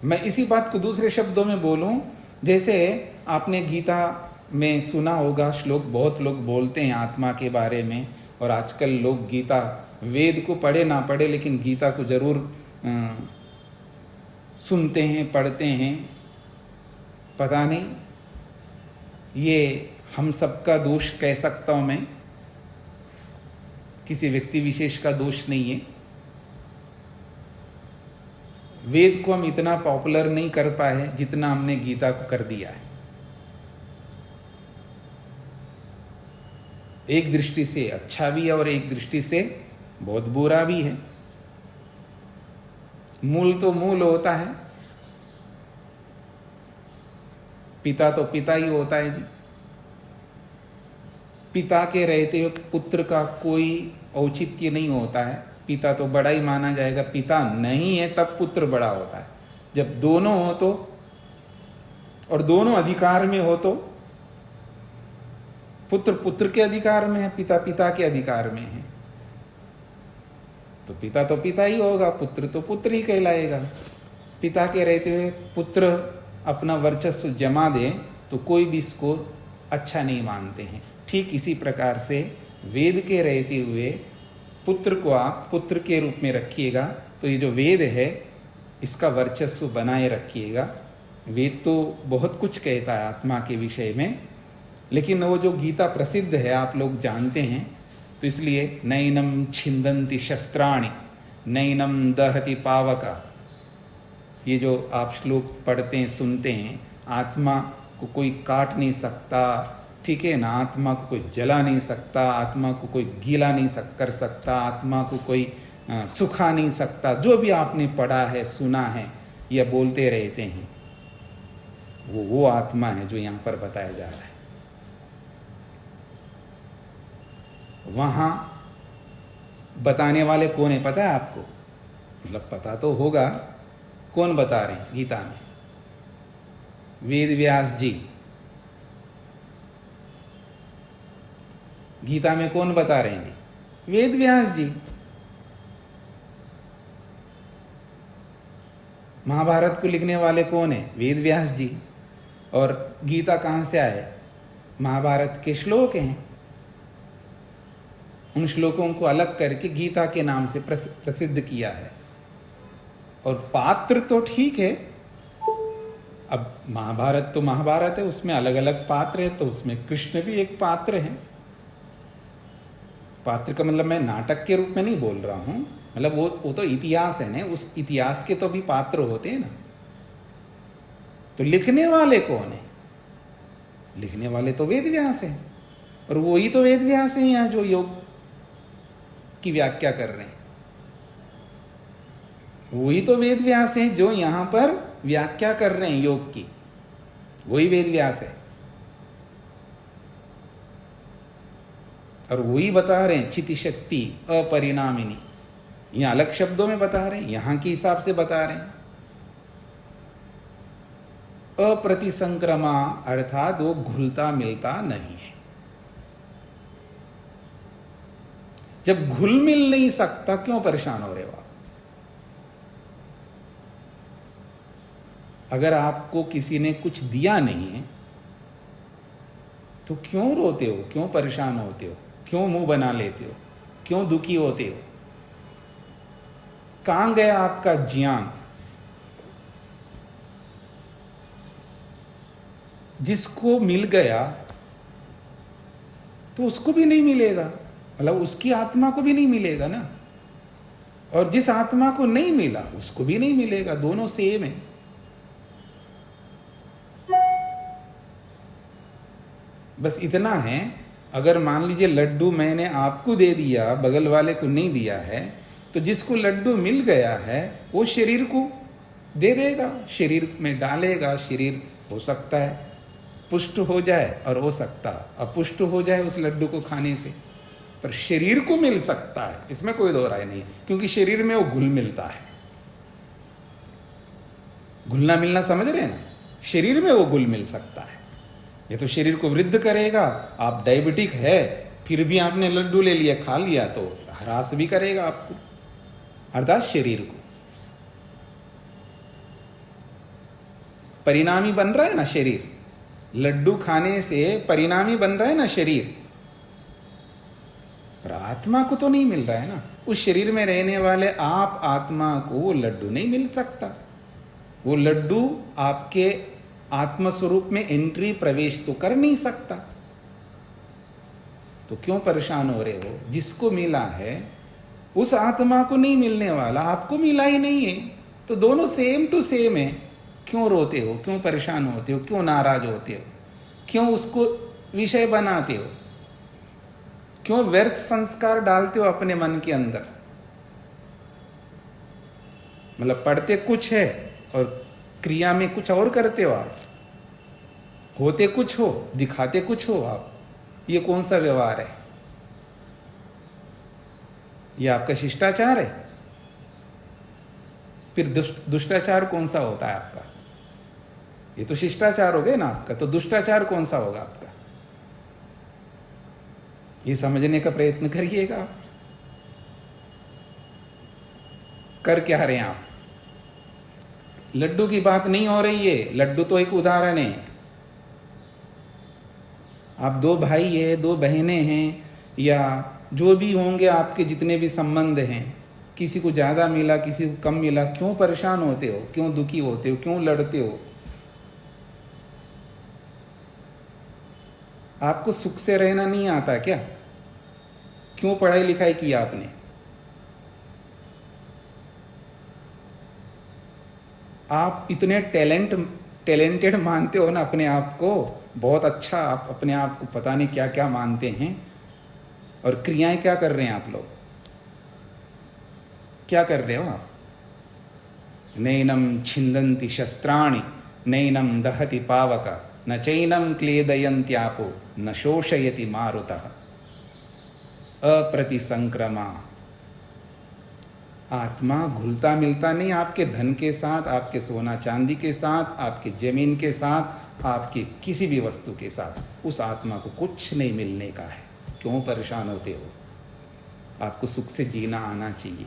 मैं इसी बात को दूसरे शब्दों में बोलूं, जैसे आपने गीता में सुना होगा श्लोक, बहुत लोग बोलते हैं आत्मा के बारे में, और आजकल लोग गीता, वेद को पढ़े ना पढ़े लेकिन गीता को जरूर सुनते हैं, पढ़ते हैं। पता नहीं ये हम सबका दोष कह सकता हूं मैं, किसी व्यक्ति विशेष का दोष नहीं है। वेद को हम इतना पॉपुलर नहीं कर पाए जितना हमने गीता को कर दिया है। एक दृष्टि से अच्छा भी है और एक दृष्टि से बहुत बुरा भी है। मूल तो मूल होता है, पिता तो पिता ही होता है जी। पिता के रहते हुए पुत्र का कोई औचित्य नहीं होता है, पिता तो बड़ा ही माना जाएगा। पिता नहीं है तब पुत्र बड़ा होता है, जब दोनों हो तो, और दोनों अधिकार में हो तो। पुत्र पुत्र के अधिकार में है, पिता पिता के अधिकार में है, तो पिता ही होगा, पुत्र तो पुत्र ही कहलाएगा। पिता के रहते हुए पुत्र अपना वर्चस्व जमा दे तो कोई भी इसको अच्छा नहीं मानते हैं। ठीक इसी प्रकार से वेद के रहते हुए पुत्र को आप पुत्र के रूप में रखिएगा तो ये जो वेद है इसका वर्चस्व बनाए रखिएगा। वेद तो बहुत कुछ कहता है आत्मा के विषय में, लेकिन वो जो गीता प्रसिद्ध है आप लोग जानते हैं, तो इसलिए नैनम छिंदन्ति शस्त्राणि नैनम दहति पावका, ये जो आप श्लोक पढ़ते हैं सुनते हैं, आत्मा को कोई काट नहीं सकता, ठीक है ना, आत्मा को कोई जला नहीं सकता, आत्मा को कोई गीला नहीं कर सकता, आत्मा को कोई सुखा नहीं सकता। जो भी आपने पढ़ा है सुना है या बोलते रहते हैं, वो आत्मा है जो यहाँ पर बताया जा रहा है। वहाँ बताने वाले कौन है पता है आपको? मतलब पता तो होगा, कौन बता रहे हैं गीता में? वेद व्यास जी। गीता में कौन बता रहे हैं? वेद व्यास जी। महाभारत को लिखने वाले कौन है? वेद व्यास जी। और गीता कहाँ से आए? महाभारत के श्लोक हैं। उन श्लोकों को अलग करके गीता के नाम से प्रसिद्ध किया है। और पात्र तो ठीक है, अब महाभारत तो महाभारत है, उसमें अलग अलग पात्र है, तो उसमें कृष्ण भी एक पात्र है। पात्र का मतलब मैं नाटक के रूप में नहीं बोल रहा हूं, मतलब वो तो इतिहास है ना, उस इतिहास के तो भी पात्र होते हैं ना। तो लिखने वाले कौन है? लिखने वाले तो वेद व्यास हैं, और वही तो वेद व्यास हैं यहाँ जो योग की व्याख्या कर रहे हैं। वही तो वेद व्यास हैं जो यहां पर व्याख्या कर रहे हैं योग की, वही वेद व्यास है। और वही बता रहे हैं चिति शक्ति अपरिणामिनी, यहां अलग शब्दों में बता रहे हैं, यहां के हिसाब से बता रहे हैं। अप्रतिसंक्रमा अर्थात वो घुलता मिलता नहीं है। जब घुल मिल नहीं सकता क्यों परेशान हो रहे हो आप? अगर आपको किसी ने कुछ दिया नहीं है तो क्यों रोते हो, क्यों परेशान होते हो, क्यों मुंह बना लेते हो, क्यों दुखी होते हो? कहां गया आपका ज्ञान? जिसको मिल गया तो उसको भी नहीं मिलेगा, मतलब उसकी आत्मा को भी नहीं मिलेगा ना, और जिस आत्मा को नहीं मिला उसको भी नहीं मिलेगा, दोनों सेम है। बस इतना है, अगर मान लीजिए लड्डू मैंने आपको दे दिया, बगल वाले को नहीं दिया है, तो जिसको लड्डू मिल गया है वो शरीर को दे देगा, शरीर में डालेगा। शरीर हो सकता है पुष्ट हो जाए और हो सकता अपुष्ट हो जाए उस लड्डू को खाने से, पर शरीर को मिल सकता है, इसमें कोई दो राय नहीं, क्योंकि शरीर में वो घुल मिलता है। घुलना मिलना समझ रहे हैं ना? शरीर में वो घुल मिल सकता है। ये तो शरीर को वृद्ध करेगा। आप डायबिटिक है फिर भी आपने लड्डू ले लिया, खा लिया, तो ह्रास भी करेगा आपको, अर्थात शरीर को। परिणामी बन रहा है ना शरीर, लड्डू खाने से परिणामी बन रहा है ना शरीर, पर आत्मा को तो नहीं मिल रहा है ना। उस शरीर में रहने वाले आप आत्मा को लड्डू नहीं मिल सकता। वो लड्डू आपके आत्मस्वरूप में एंट्री प्रवेश तो कर नहीं सकता, तो क्यों परेशान हो रहे हो? जिसको मिला है उस आत्मा को नहीं मिलने वाला, आपको मिला ही नहीं है, तो दोनों सेम टू सेम है। क्यों रोते हो, क्यों परेशान होते हो, क्यों नाराज होते हो, क्यों उसको विषय बनाते हो, क्यों व्यर्थ संस्कार डालते हो अपने मन के अंदर? मतलब पढ़ते कुछ है और क्रिया में कुछ और करते हो आप, होते कुछ हो दिखाते कुछ हो आप। ये कौन सा व्यवहार है? ये आपका शिष्टाचार है? फिर दुष्टाचार कौन सा होता है आपका? ये तो शिष्टाचार हो गया ना आपका, तो दुष्टाचार कौन सा होगा आपका? ये समझने का प्रयत्न करिएगा आप। कर क्या रहे हैं आप? लड्डू की बात नहीं हो रही है, लड्डू तो एक उदाहरण है। आप दो भाई है, दो बहनें हैं, या जो भी होंगे आपके जितने भी संबंध हैं, किसी को ज़्यादा मिला किसी को कम मिला, क्यों परेशान होते हो, क्यों दुखी होते हो, क्यों लड़ते हो? आपको सुख से रहना नहीं आता क्या? क्यों पढ़ाई लिखाई की आपने? आप इतने टैलेंटेड मानते हो ना अपने आप को, बहुत अच्छा आप अपने आप को पता नहीं क्या क्या मानते हैं, और क्रियाएं क्या कर रहे हैं आप लोग? क्या कर रहे हो आप? नैनम छिंदन्ति शस्त्राणि नैनम दहति पावक न चैनम क्लेदयन्त्यापो न शोषयति मारुतः अप्रतिसंक्रमा। आत्मा घुलता मिलता नहीं आपके धन के साथ, आपके सोना चांदी के साथ, आपके जमीन के साथ, आपके किसी भी वस्तु के साथ। उस आत्मा को कुछ नहीं मिलने का है, क्यों परेशान होते हो? आपको सुख से जीना आना चाहिए।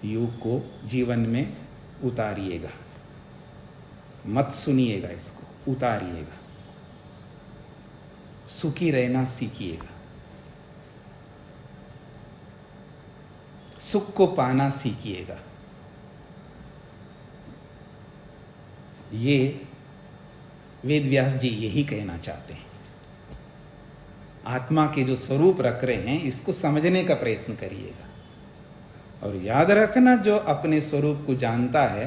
योग को जीवन में उतारिएगा, मत सुनिएगा, इसको उतारिएगा, सुखी रहना सीखिएगा, सुख को पाना सीखिएगा। ये वेद व्यास जी यही कहना चाहते हैं। आत्मा के जो स्वरूप रख रहे हैं इसको समझने का प्रयत्न करिएगा, और याद रखना जो अपने स्वरूप को जानता है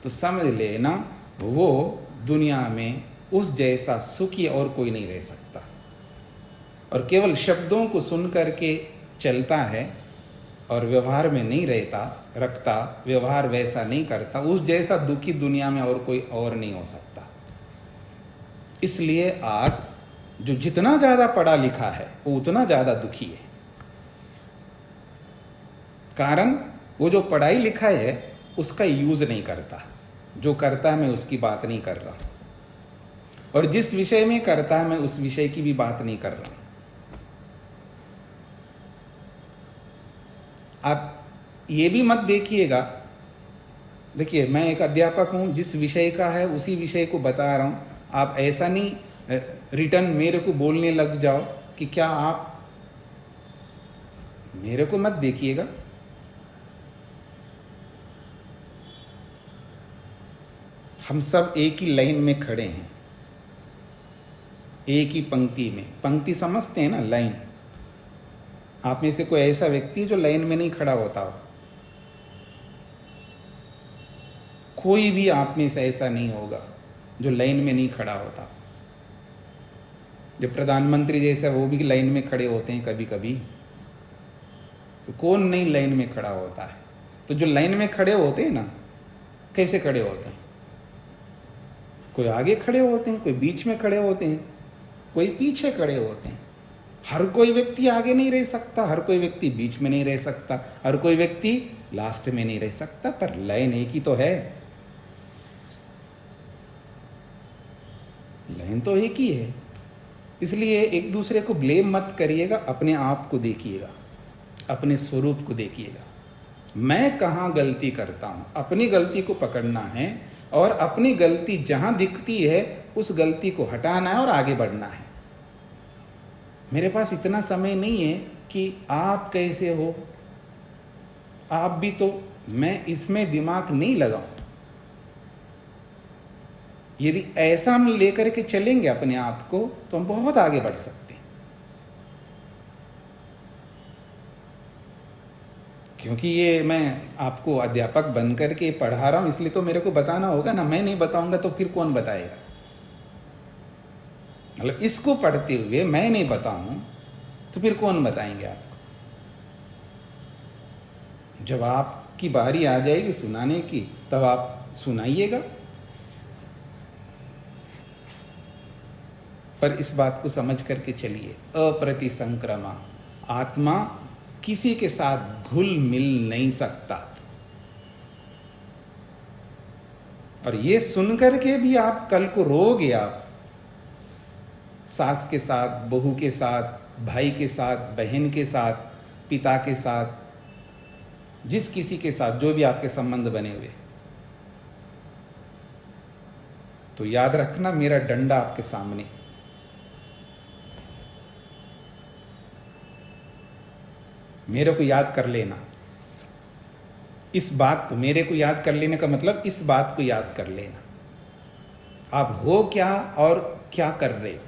तो समझ लेना वो दुनिया में उस जैसा सुखी और कोई नहीं रह सकता। और केवल शब्दों को सुन करके चलता है और व्यवहार में नहीं रखता, व्यवहार वैसा नहीं करता, उस जैसा दुखी दुनिया में और कोई और नहीं हो सकता। इसलिए आज जो जितना ज़्यादा पढ़ा लिखा है वो उतना ज़्यादा दुखी है। कारण वो जो पढ़ाई लिखा है उसका यूज नहीं करता, जो करता है मैं उसकी बात नहीं कर रहा, और जिस विषय में करता है मैं उस विषय की भी बात नहीं कर रहा। आप ये भी मत देखिएगा देखिए, मैं एक अध्यापक हूँ, जिस विषय का है उसी विषय को बता रहा हूँ। आप ऐसा नहीं रिटर्न मेरे को बोलने लग जाओ कि क्या आप मेरे को मत देखिएगा। हम सब एक ही लाइन में खड़े हैं, एक ही पंक्ति में। पंक्ति समझते हैं ना, लाइन। आप में से कोई ऐसा व्यक्ति है जो लाइन में नहीं खड़ा होता हो? कोई भी आप में से ऐसा नहीं होगा जो लाइन में नहीं खड़ा होता। जो प्रधानमंत्री जैसा, वो भी लाइन में खड़े होते हैं कभी कभी। तो कौन नहीं लाइन में खड़ा होता है? तो जो लाइन में खड़े होते हैं ना, कैसे खड़े होते हैं? कोई आगे खड़े होते हैं, कोई बीच में खड़े होते हैं, कोई पीछे खड़े होते हैं। हर कोई व्यक्ति आगे नहीं रह सकता, हर कोई व्यक्ति बीच में नहीं रह सकता, हर कोई व्यक्ति लास्ट में नहीं रह सकता, पर लाइन एक ही तो है। लाइन तो एक ही है। इसलिए एक दूसरे को ब्लेम मत करिएगा, अपने आप को देखिएगा, अपने स्वरूप को देखिएगा। मैं कहाँ गलती करता हूँ, अपनी गलती को पकड़ना है और अपनी गलती जहाँ दिखती है उस गलती को हटाना है और आगे बढ़ना है। मेरे पास इतना समय नहीं है कि आप कैसे हो, आप भी तो, मैं इसमें दिमाग नहीं लगाऊं। यदि ऐसा हम लेकर के चलेंगे अपने आप को तो हम बहुत आगे बढ़ सकते हैं। क्योंकि ये मैं आपको अध्यापक बन करके पढ़ा रहा हूं, इसलिए तो मेरे को बताना होगा ना। मैं नहीं बताऊंगा तो फिर कौन बताएगा? मतलब इसको पढ़ते हुए मैं नहीं बताऊं तो फिर कौन बताएंगे आपको? जब आपकी बारी आ जाएगी सुनाने की, तब आप सुनाइएगा। पर इस बात को समझ करके चलिए, अप्रतिसंक्रमा, आत्मा किसी के साथ घुल मिल नहीं सकता। और ये सुन करके भी आप कल को रोगे, आप सास के साथ, बहू के साथ, भाई के साथ, बहन के साथ, पिता के साथ, जिस किसी के साथ जो भी आपके संबंध बने हुए, तो याद रखना मेरा डंडा आपके सामने। मेरे को याद कर लेना। इस बात को, मेरे को याद कर लेने का मतलब इस बात को याद कर लेना, आप हो क्या और क्या कर रहे हो।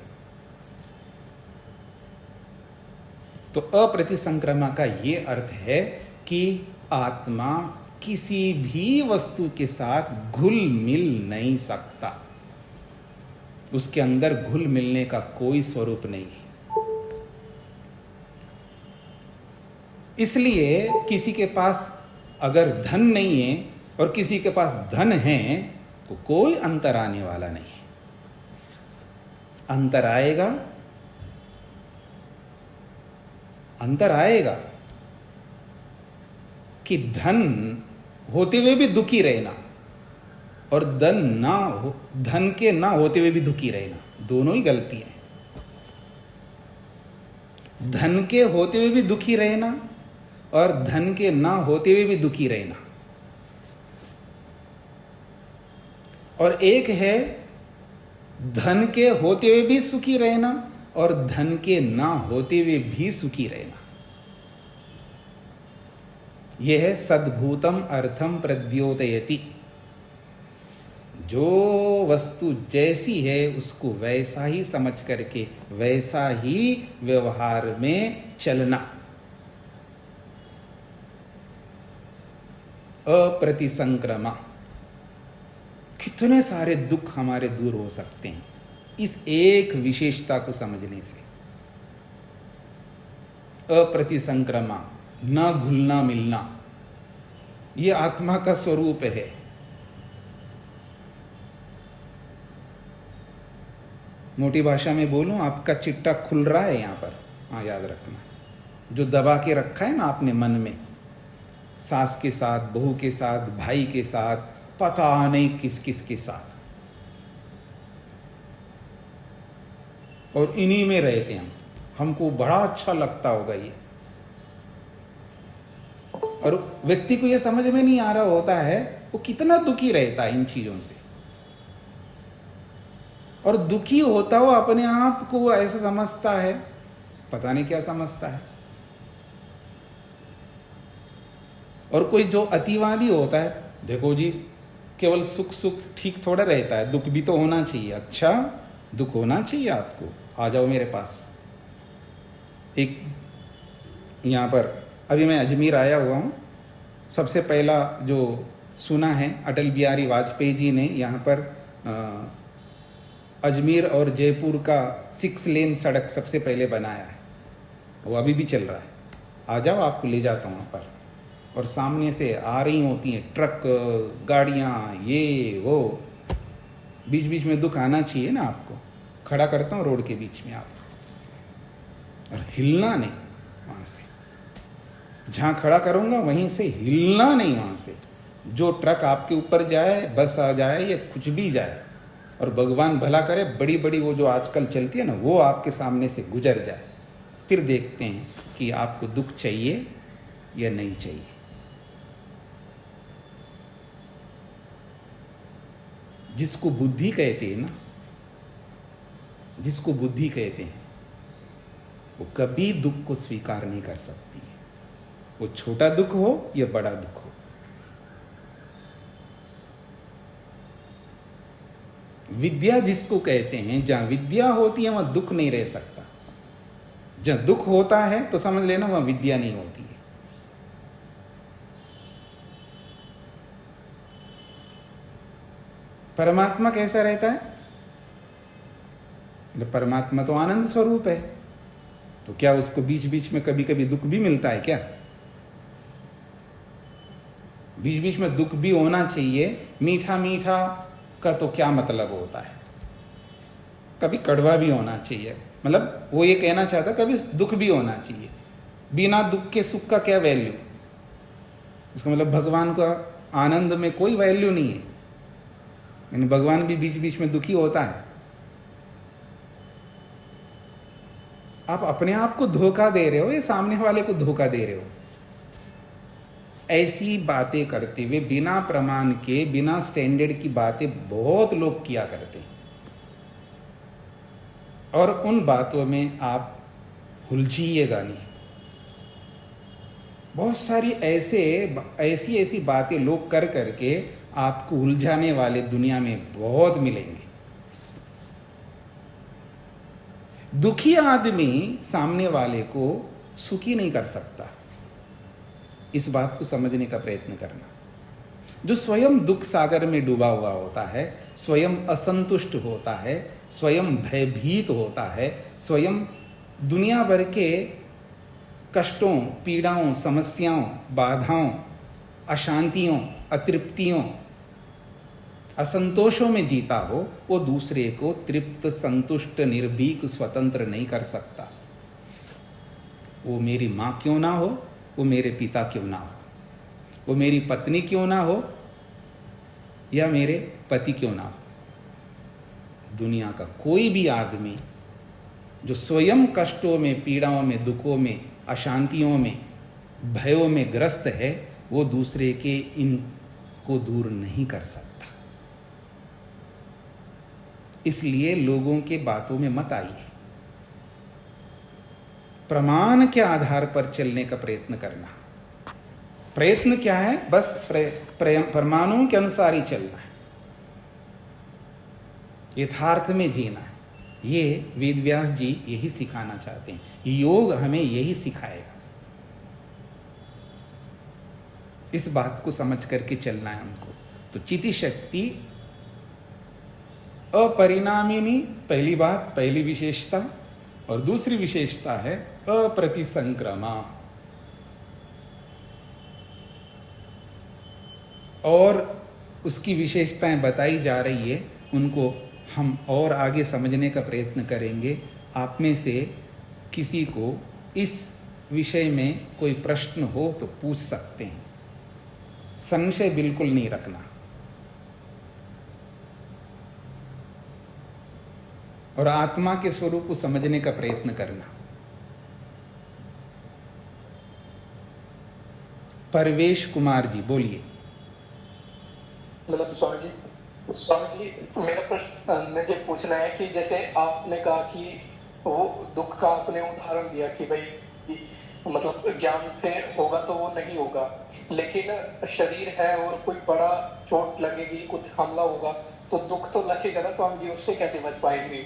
तो अप्रतिसंक्रमा का ये अर्थ है कि आत्मा किसी भी वस्तु के साथ घुल मिल नहीं सकता। उसके अंदर घुल मिलने का कोई स्वरूप नहीं है। इसलिए किसी के पास अगर धन नहीं है और किसी के पास धन है तो कोई अंतर आने वाला नहीं है। अंतर आएगा, अंतर आएगा कि धन होते हुए भी दुखी रहना और धन के ना होते हुए भी दुखी रहना, दोनों ही गलती है। धन के होते हुए भी दुखी रहना और धन के ना होते हुए भी दुखी रहना, और एक है धन के होते हुए भी सुखी रहना और धन के ना होते हुए भी सुखी रहना। यह है सद्भूतम अर्थम प्रद्योतयति। जो वस्तु जैसी है उसको वैसा ही समझ करके वैसा ही व्यवहार में चलना। अप्रतिसंक्रमा। कितने सारे दुख हमारे दूर हो सकते हैं इस एक विशेषता को समझने से। अप्रतिसंक्रमा, न घुलना मिलना, ये आत्मा का स्वरूप है। मोटी भाषा में बोलूं, आपका चिट्टा खुल रहा है यहां पर। हाँ, याद रखना, जो दबा के रखा है ना आपने मन में, सास के साथ, बहू के साथ, भाई के साथ, पता नहीं किस किस के साथ, और इन्हीं में रहते हैं। हमको बड़ा अच्छा लगता होगा ये, और व्यक्ति को ये समझ में नहीं आ रहा होता है वो कितना दुखी रहता है इन चीजों से, और दुखी होता हुआ अपने आप को वो ऐसा समझता है, पता नहीं क्या समझता है। और कोई जो अतिवादी होता है, देखो जी केवल सुख सुख ठीक थोड़ा रहता है, दुख भी तो होना चाहिए। अच्छा, दुख होना चाहिए आपको, आ जाओ मेरे पास। एक यहाँ पर अभी मैं अजमेर आया हुआ हूँ, सबसे पहला जो सुना है अटल बिहारी वाजपेयी जी ने यहाँ पर अजमेर और जयपुर का 6 लेन सड़क सबसे पहले बनाया है, वो अभी भी चल रहा है। आ जाओ, आपको ले जाता हूँ वहाँ पर। और सामने से आ रही होती हैं ट्रक, गाड़ियाँ, ये वो, बीच बीच में दुख आना चाहिए ना आपको। खड़ा करता हूँ रोड के बीच में आप, और हिलना नहीं वहाँ से, जहाँ खड़ा करूँगा वहीं से हिलना नहीं वहाँ से। जो ट्रक आपके ऊपर जाए, बस आ जाए या कुछ भी जाए, और भगवान भला करे बड़ी बड़ी वो जो आजकल चलती है ना, वो आपके सामने से गुजर जाए, फिर देखते हैं कि आपको दुख चाहिए या नहीं चाहिए। जिसको बुद्धि कहते हैं ना, जिसको बुद्धि कहते हैं, वो कभी दुख को स्वीकार नहीं कर सकती है, वो छोटा दुख हो या बड़ा दुख हो। विद्या जिसको कहते हैं, जहां विद्या होती है वहां दुख नहीं रह सकता। जहां दुख होता है तो समझ लेना वहां विद्या नहीं होती है। परमात्मा कैसा रहता है? परमात्मा तो आनंद स्वरूप है, तो क्या उसको बीच बीच में कभी कभी दुख भी मिलता है क्या? बीच बीच में दुख भी होना चाहिए। मीठा मीठा का तो क्या मतलब होता है? कभी कड़वा भी होना चाहिए, मतलब वो ये कहना चाहता कभी दुख भी होना चाहिए। बिना दुख के सुख का क्या वैल्यू? उसका मतलब भगवान का आनंद में कोई वैल्यू नहीं है, यानी भगवान भी बीच बीच में दुखी होता है। आप अपने आप को धोखा दे रहे हो या सामने वाले को धोखा दे रहे हो? ऐसी बातें करते हुए बिना प्रमाण के, बिना स्टैंडर्ड की बातें बहुत लोग किया करते हैं, और उन बातों में आप उलझिएगा नहीं। बहुत सारी ऐसी बातें लोग कर करके आपको उलझाने वाले दुनिया में बहुत मिलेंगे। दुखी आदमी सामने वाले को सुखी नहीं कर सकता, इस बात को समझने का प्रयत्न करना। जो स्वयं दुख सागर में डूबा हुआ होता है, स्वयं असंतुष्ट होता है, स्वयं भयभीत होता है, स्वयं दुनिया भर के कष्टों, पीड़ाओं, समस्याओं, बाधाओं, अशांतियों, अतृप्तियों, असंतोषों में जीता हो, वो दूसरे को तृप्त, संतुष्ट, निर्भीक, स्वतंत्र नहीं कर सकता। वो मेरी माँ क्यों ना हो, वो मेरे पिता क्यों ना हो, वो मेरी पत्नी क्यों ना हो, या मेरे पति क्यों ना हो। दुनिया का कोई भी आदमी जो स्वयं कष्टों में, पीड़ाओं में, दुखों में, अशांतियों में, भयों में ग्रस्त है, वो दूसरे के इनको दूर नहीं कर सकता। इसलिए लोगों के बातों में मत आइए, प्रमाण के आधार पर चलने का प्रयत्न करना। प्रयत्न क्या है? बस प्रमाणों के अनुसार ही चलना है, यथार्थ में जीना है। ये वेद व्यास जी यही सिखाना चाहते हैं, योग हमें यही सिखाएगा। इस बात को समझ करके चलना है हमको। तो चिति शक्ति अपरिणामिनी, पहली बात, पहली विशेषता। और दूसरी विशेषता है अप्रतिसंक्रमा, और उसकी विशेषताएं बताई जा रही है, उनको हम और आगे समझने का प्रयत्न करेंगे। आप में से किसी को इस विषय में कोई प्रश्न हो तो पूछ सकते हैं, संशय बिल्कुल नहीं रखना। और आत्मा के स्वरूप को समझने का प्रयत्न करना। परवेश कुमार जी बोलिए। नमस्ते स्वामी जी। स्वामी जी, मेरा प्रश्न मुझे पूछना है कि जैसे आपने कहा कि वो दुख का आपने उदाहरण दिया कि भाई मतलब ज्ञान से होगा तो वो नहीं होगा, लेकिन शरीर है और कोई बड़ा चोट लगेगी, कुछ हमला होगा तो दुख तो लगेगा ना स्वामी जी, उससे कैसे बच पाएंगे?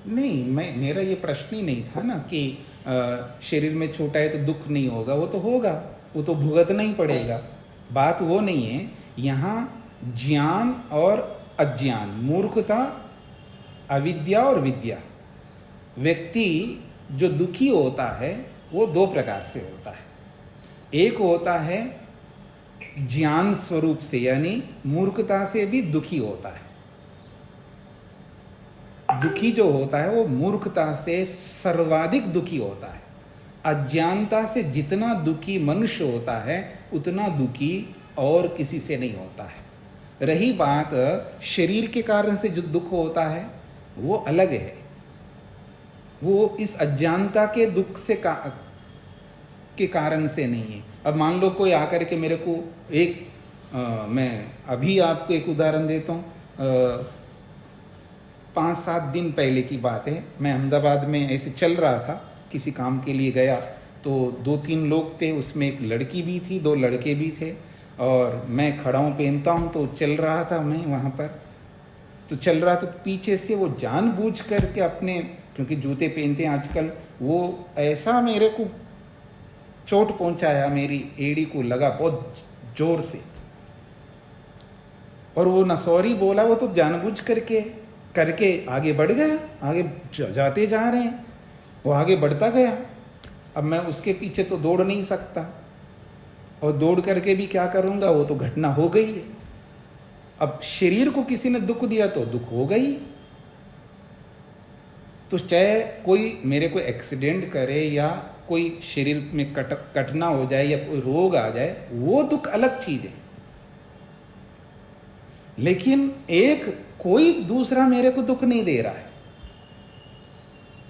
नहीं, मेरा ये प्रश्न ही नहीं था ना कि शरीर में चोट है तो दुख नहीं होगा, वो तो होगा, वो तो भुगतना ही पड़ेगा। बात वो नहीं है। यहाँ ज्ञान और अज्ञान, मूर्खता, अविद्या और विद्या। व्यक्ति जो दुखी होता है वो दो प्रकार से होता है। एक होता है ज्ञान स्वरूप से, यानी मूर्खता से भी दुखी होता है। दुखी जो होता है वो मूर्खता से सर्वाधिक दुखी होता है। अज्ञानता से जितना दुखी मनुष्य होता है उतना दुखी और किसी से नहीं होता है। रही बात शरीर के कारण से जो दुख होता है वो अलग है, वो इस अज्ञानता के दुख से के कारण से नहीं है। अब मान लो कोई आकर के मेरे को मैं अभी आपको एक उदाहरण देता हूँ। 5-7 दिन पहले की बात है, मैं अहमदाबाद में ऐसे चल रहा था, किसी काम के लिए गया, तो 2-3 लोग थे, उसमें एक लड़की भी थी, 2 लड़के भी थे, और मैं खड़ा हूँ, पहनता हूँ, तो चल रहा था मैं वहाँ पर। तो चल रहा, तो पीछे से वो जानबूझ करके अपने, क्योंकि जूते पहनते हैं आजकल, वो ऐसा मेरे को चोट पहुँचाया, मेरी एड़ी को लगा बहुत जोर से। और वो ना सॉरी बोला, वो तो जानबूझ करके आगे बढ़ गया, आगे जाते जा रहे हैं, वो आगे बढ़ता गया। अब मैं उसके पीछे तो दौड़ नहीं सकता, और दौड़ करके भी क्या करूँगा, वो तो घटना हो गई है। अब शरीर को किसी ने दुख दिया तो दुख हो गई। तो चाहे कोई मेरे को एक्सीडेंट करे या कोई शरीर में कटना हो जाए या कोई रोग आ जाए, वो दुख अलग चीज है। लेकिन एक कोई दूसरा मेरे को दुख नहीं दे रहा है,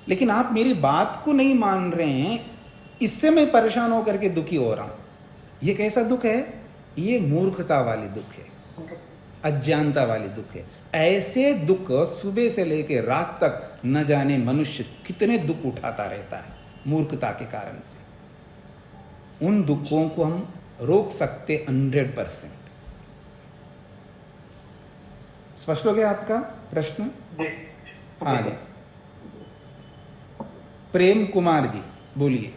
लेकिन आप मेरी बात को नहीं मान रहे हैं, इससे मैं परेशान होकर के दुखी हो रहा हूं। ये कैसा दुख है? ये मूर्खता वाली दुख है, अज्ञानता वाली दुख है। ऐसे दुख सुबह से लेकर रात तक न जाने मनुष्य कितने दुख उठाता रहता है मूर्खता के कारण से। उन दुखों को हम रोक सकते 100%। स्पष्ट हो गया आपका प्रश्न? हाँ जी। प्रेम कुमार जी बोलिए।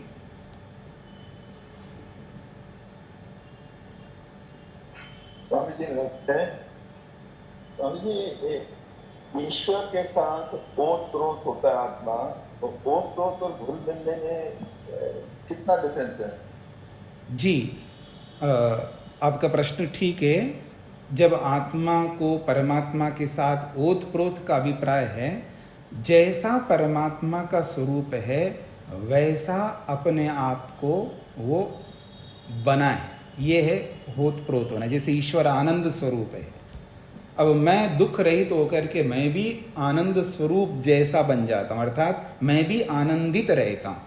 स्वामी जी नमस्ते। स्वामी जी, ईश्वर के साथ ओत प्रोत होता है आत्मा, तो ओत प्रोत और घुल मिलने में कितना डिफरेंस है? जी, आपका प्रश्न ठीक है। जब आत्मा को परमात्मा के साथ ओत प्रोत का अभिप्राय है, जैसा परमात्मा का स्वरूप है वैसा अपने आप को वो बनाए, ये है होत प्रोत होना। जैसे ईश्वर आनंद स्वरूप है, अब मैं दुख रहित होकर के मैं भी आनंद स्वरूप जैसा बन जाता हूँ, अर्थात मैं भी आनंदित रहता हूँ।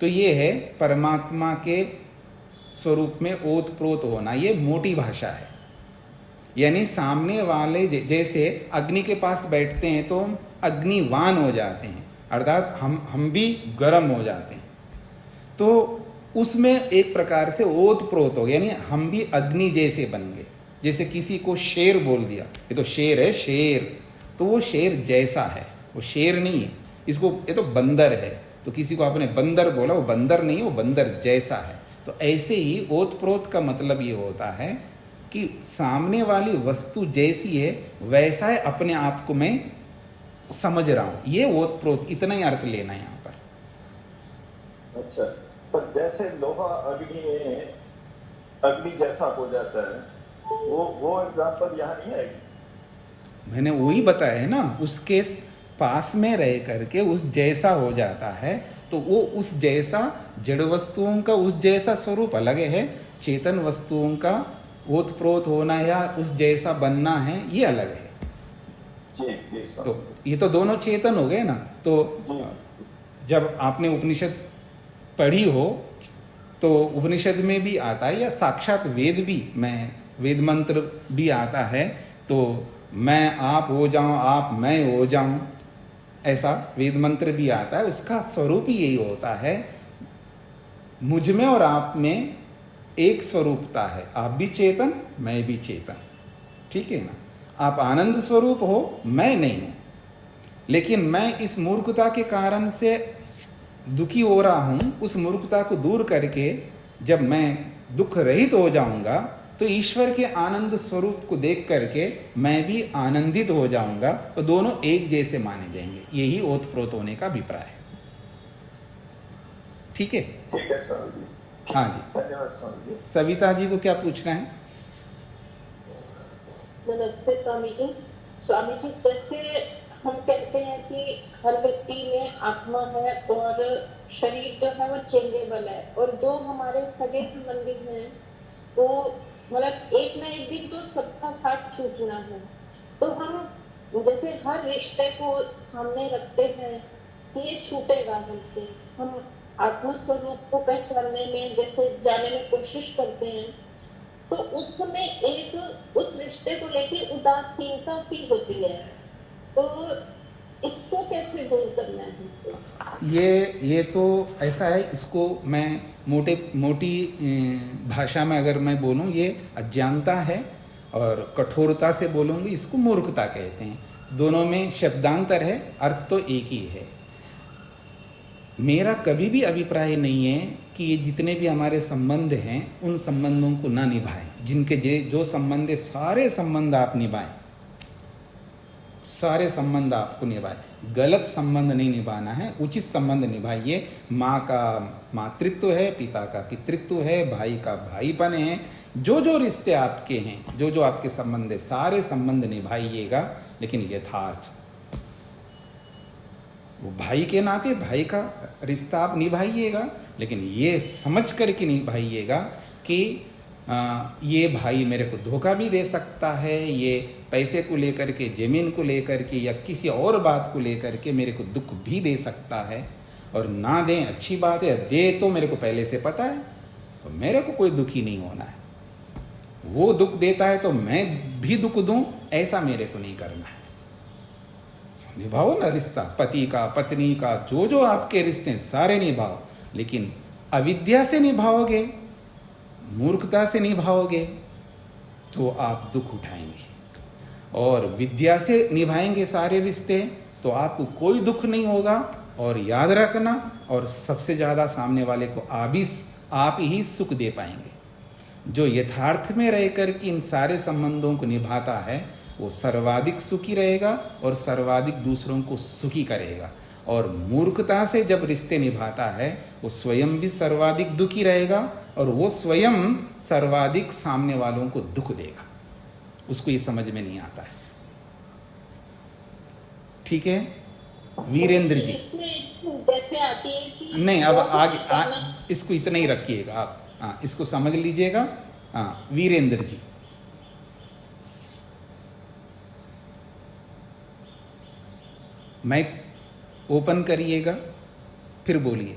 तो ये है परमात्मा के स्वरूप में ओत प्रोत होना। ये मोटी भाषा है, यानी सामने वाले जैसे अग्नि के पास बैठते हैं तो हम अग्निवान हो जाते हैं, अर्थात हम भी गर्म हो जाते हैं। तो उसमें एक प्रकार से ओत प्रोत हो गया, यानी हम भी अग्नि जैसे बन गए। जैसे किसी को शेर बोल दिया, ये तो शेर है, शेर, तो वो शेर जैसा है, वो शेर नहीं है। इसको ये तो बंदर है, तो किसी को आपने बंदर बोला, वो बंदर नहीं है, वो बंदर जैसा है। तो ऐसे ही ओत प्रोत का मतलब ये होता है कि सामने वाली वस्तु जैसी है वैसा है अपने आप को मैं समझ रहा हूं। ये ओत प्रोत, इतना ही अर्थ लेना है यहाँ पर। अच्छा, पर जैसे लोहा अग्नि में अग्नि जैसा हो जाता है, वो एग्जाम्पल यहाँ नहीं है? मैंने वही बताया है ना, उसके पास में रह करके उस जैसा हो जाता है, तो वो उस जैसा, जड़ वस्तुओं का उस जैसा स्वरूप अलग है, चेतन वस्तुओं का ओत प्रोत होना या उस जैसा बनना है ये अलग है। जी, तो ये तो दोनों चेतन हो गए ना। तो जब आपने उपनिषद पढ़ी हो तो उपनिषद में भी आता है, या साक्षात वेद भी, मैं वेद मंत्र भी आता है, तो मैं आप हो जाऊं, आप मैं हो जाऊं, ऐसा वेद मंत्र भी आता है। उसका स्वरूप ही यही होता है, मुझ में और आप में एक स्वरूपता है, आप भी चेतन मैं भी चेतन, ठीक है ना। आप आनंद स्वरूप हो, मैं नहीं हूं, लेकिन मैं इस मूर्खता के कारण से दुखी हो रहा हूं। उस मूर्खता को दूर करके जब मैं दुख रहित हो जाऊंगा तो ईश्वर के आनंद स्वरूप को देख करके मैं भी आनंदित हो जाऊंगा, तो दोनों एक जैसे माने जाएंगे। यही ओतप्रोत होने का अभिप्राय है, ठीक है। ठीक है स्वामी जी। हाँ जी, धन्यवाद स्वामी जी। सविता जी को क्या पूछना है? नमस्ते स्वामी जी। स्वामी जी, जैसे हम कहते हैं कि हर व्यक्ति में आत्मा है और शरीर जो है वो चेंजेबल है, और जो हमारे सगे संबंधी हैं वो मतलब एक ना एक दिन तो सबका साथ छूटना है। तो हम जैसे हर रिश्ते को सामने रखते हैं कि ये छूटेगा हमसे, हम आत्मस्वरूप को पहचानने में जैसे जाने में कोशिश करते हैं, तो उस समय एक उस रिश्ते को लेके उदासीनता सी होती है। तो इसको कैसे दूर करना है? ये तो ऐसा है, इसको मैं मोटी भाषा में अगर मैं बोलूँ, ये अज्ञानता है, और कठोरता से बोलूँगी इसको मूर्खता कहते हैं। दोनों में शब्दांतर है, अर्थ तो एक ही है। मेरा कभी भी अभिप्राय नहीं है कि ये जितने भी हमारे संबंध हैं उन संबंधों को ना निभाएं। जिनके जो संबंध है, सारे संबंध आप निभाएं, सारे संबंध आपको निभाए। गलत संबंध नहीं निभाना है, उचित संबंध निभाइए। माँ का मातृत्व है, पिता का पितृत्व है, भाई का भाईपन है, जो रिश्ते आपके हैं, जो आपके संबंध है, सारे संबंध निभाइएगा। लेकिन यथार्थ वो भाई के नाते भाई का रिश्ता आप निभाइएगा, लेकिन ये समझ करके निभाइएगा कि ये भाई मेरे को धोखा भी दे सकता है, ये पैसे को लेकर के, जमीन को लेकर के, या किसी और बात को लेकर के मेरे को दुख भी दे सकता है। और ना दें अच्छी बात है, दे तो मेरे को पहले से पता है, तो मेरे को कोई दुखी नहीं होना है। वो दुख देता है तो मैं भी दुख दूं, ऐसा मेरे को नहीं करना है। निभाओ ना रिश्ता, पति का, पत्नी का, जो आपके रिश्ते हैं सारे निभाओ, लेकिन अविद्या से निभाओगे, मूर्खता से निभाओगे तो आप दुख उठाएंगे। और विद्या से निभाएंगे सारे रिश्ते तो आपको कोई दुख नहीं होगा। और याद रखना, और सबसे ज़्यादा सामने वाले को आप ही सुख दे पाएंगे। जो यथार्थ में रहकर कि इन सारे संबंधों को निभाता है वो सर्वाधिक सुखी रहेगा और सर्वाधिक दूसरों को सुखी करेगा। और मूर्खता से जब रिश्ते निभाता है वो स्वयं भी सर्वाधिक दुखी रहेगा और वो स्वयं सर्वाधिक सामने वालों को दुख देगा। उसको ये समझ में नहीं आता है। ठीक है वीरेंद्र जी? इसमें जैसे आती है कि नहीं, अब आगे इसको इतना ही रखिएगा आप। हाँ, इसको समझ लीजिएगा। हाँ, वीरेंद्र जी। माइक ओपन करिएगा, फिर बोलिए।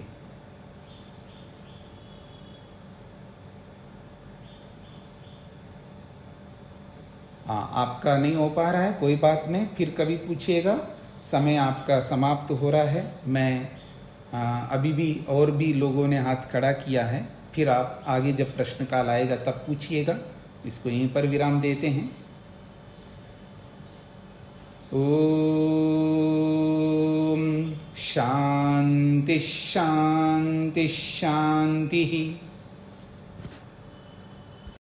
हाँ, आपका नहीं हो पा रहा है, कोई बात नहीं, फिर कभी पूछिएगा। समय आपका समाप्त हो रहा है। मैं अभी भी और भी लोगों ने हाथ खड़ा किया है, फिर आप आगे जब प्रश्न काल आएगा तब पूछिएगा। इसको यहीं पर विराम देते हैं। ओम शांति शांति शांति।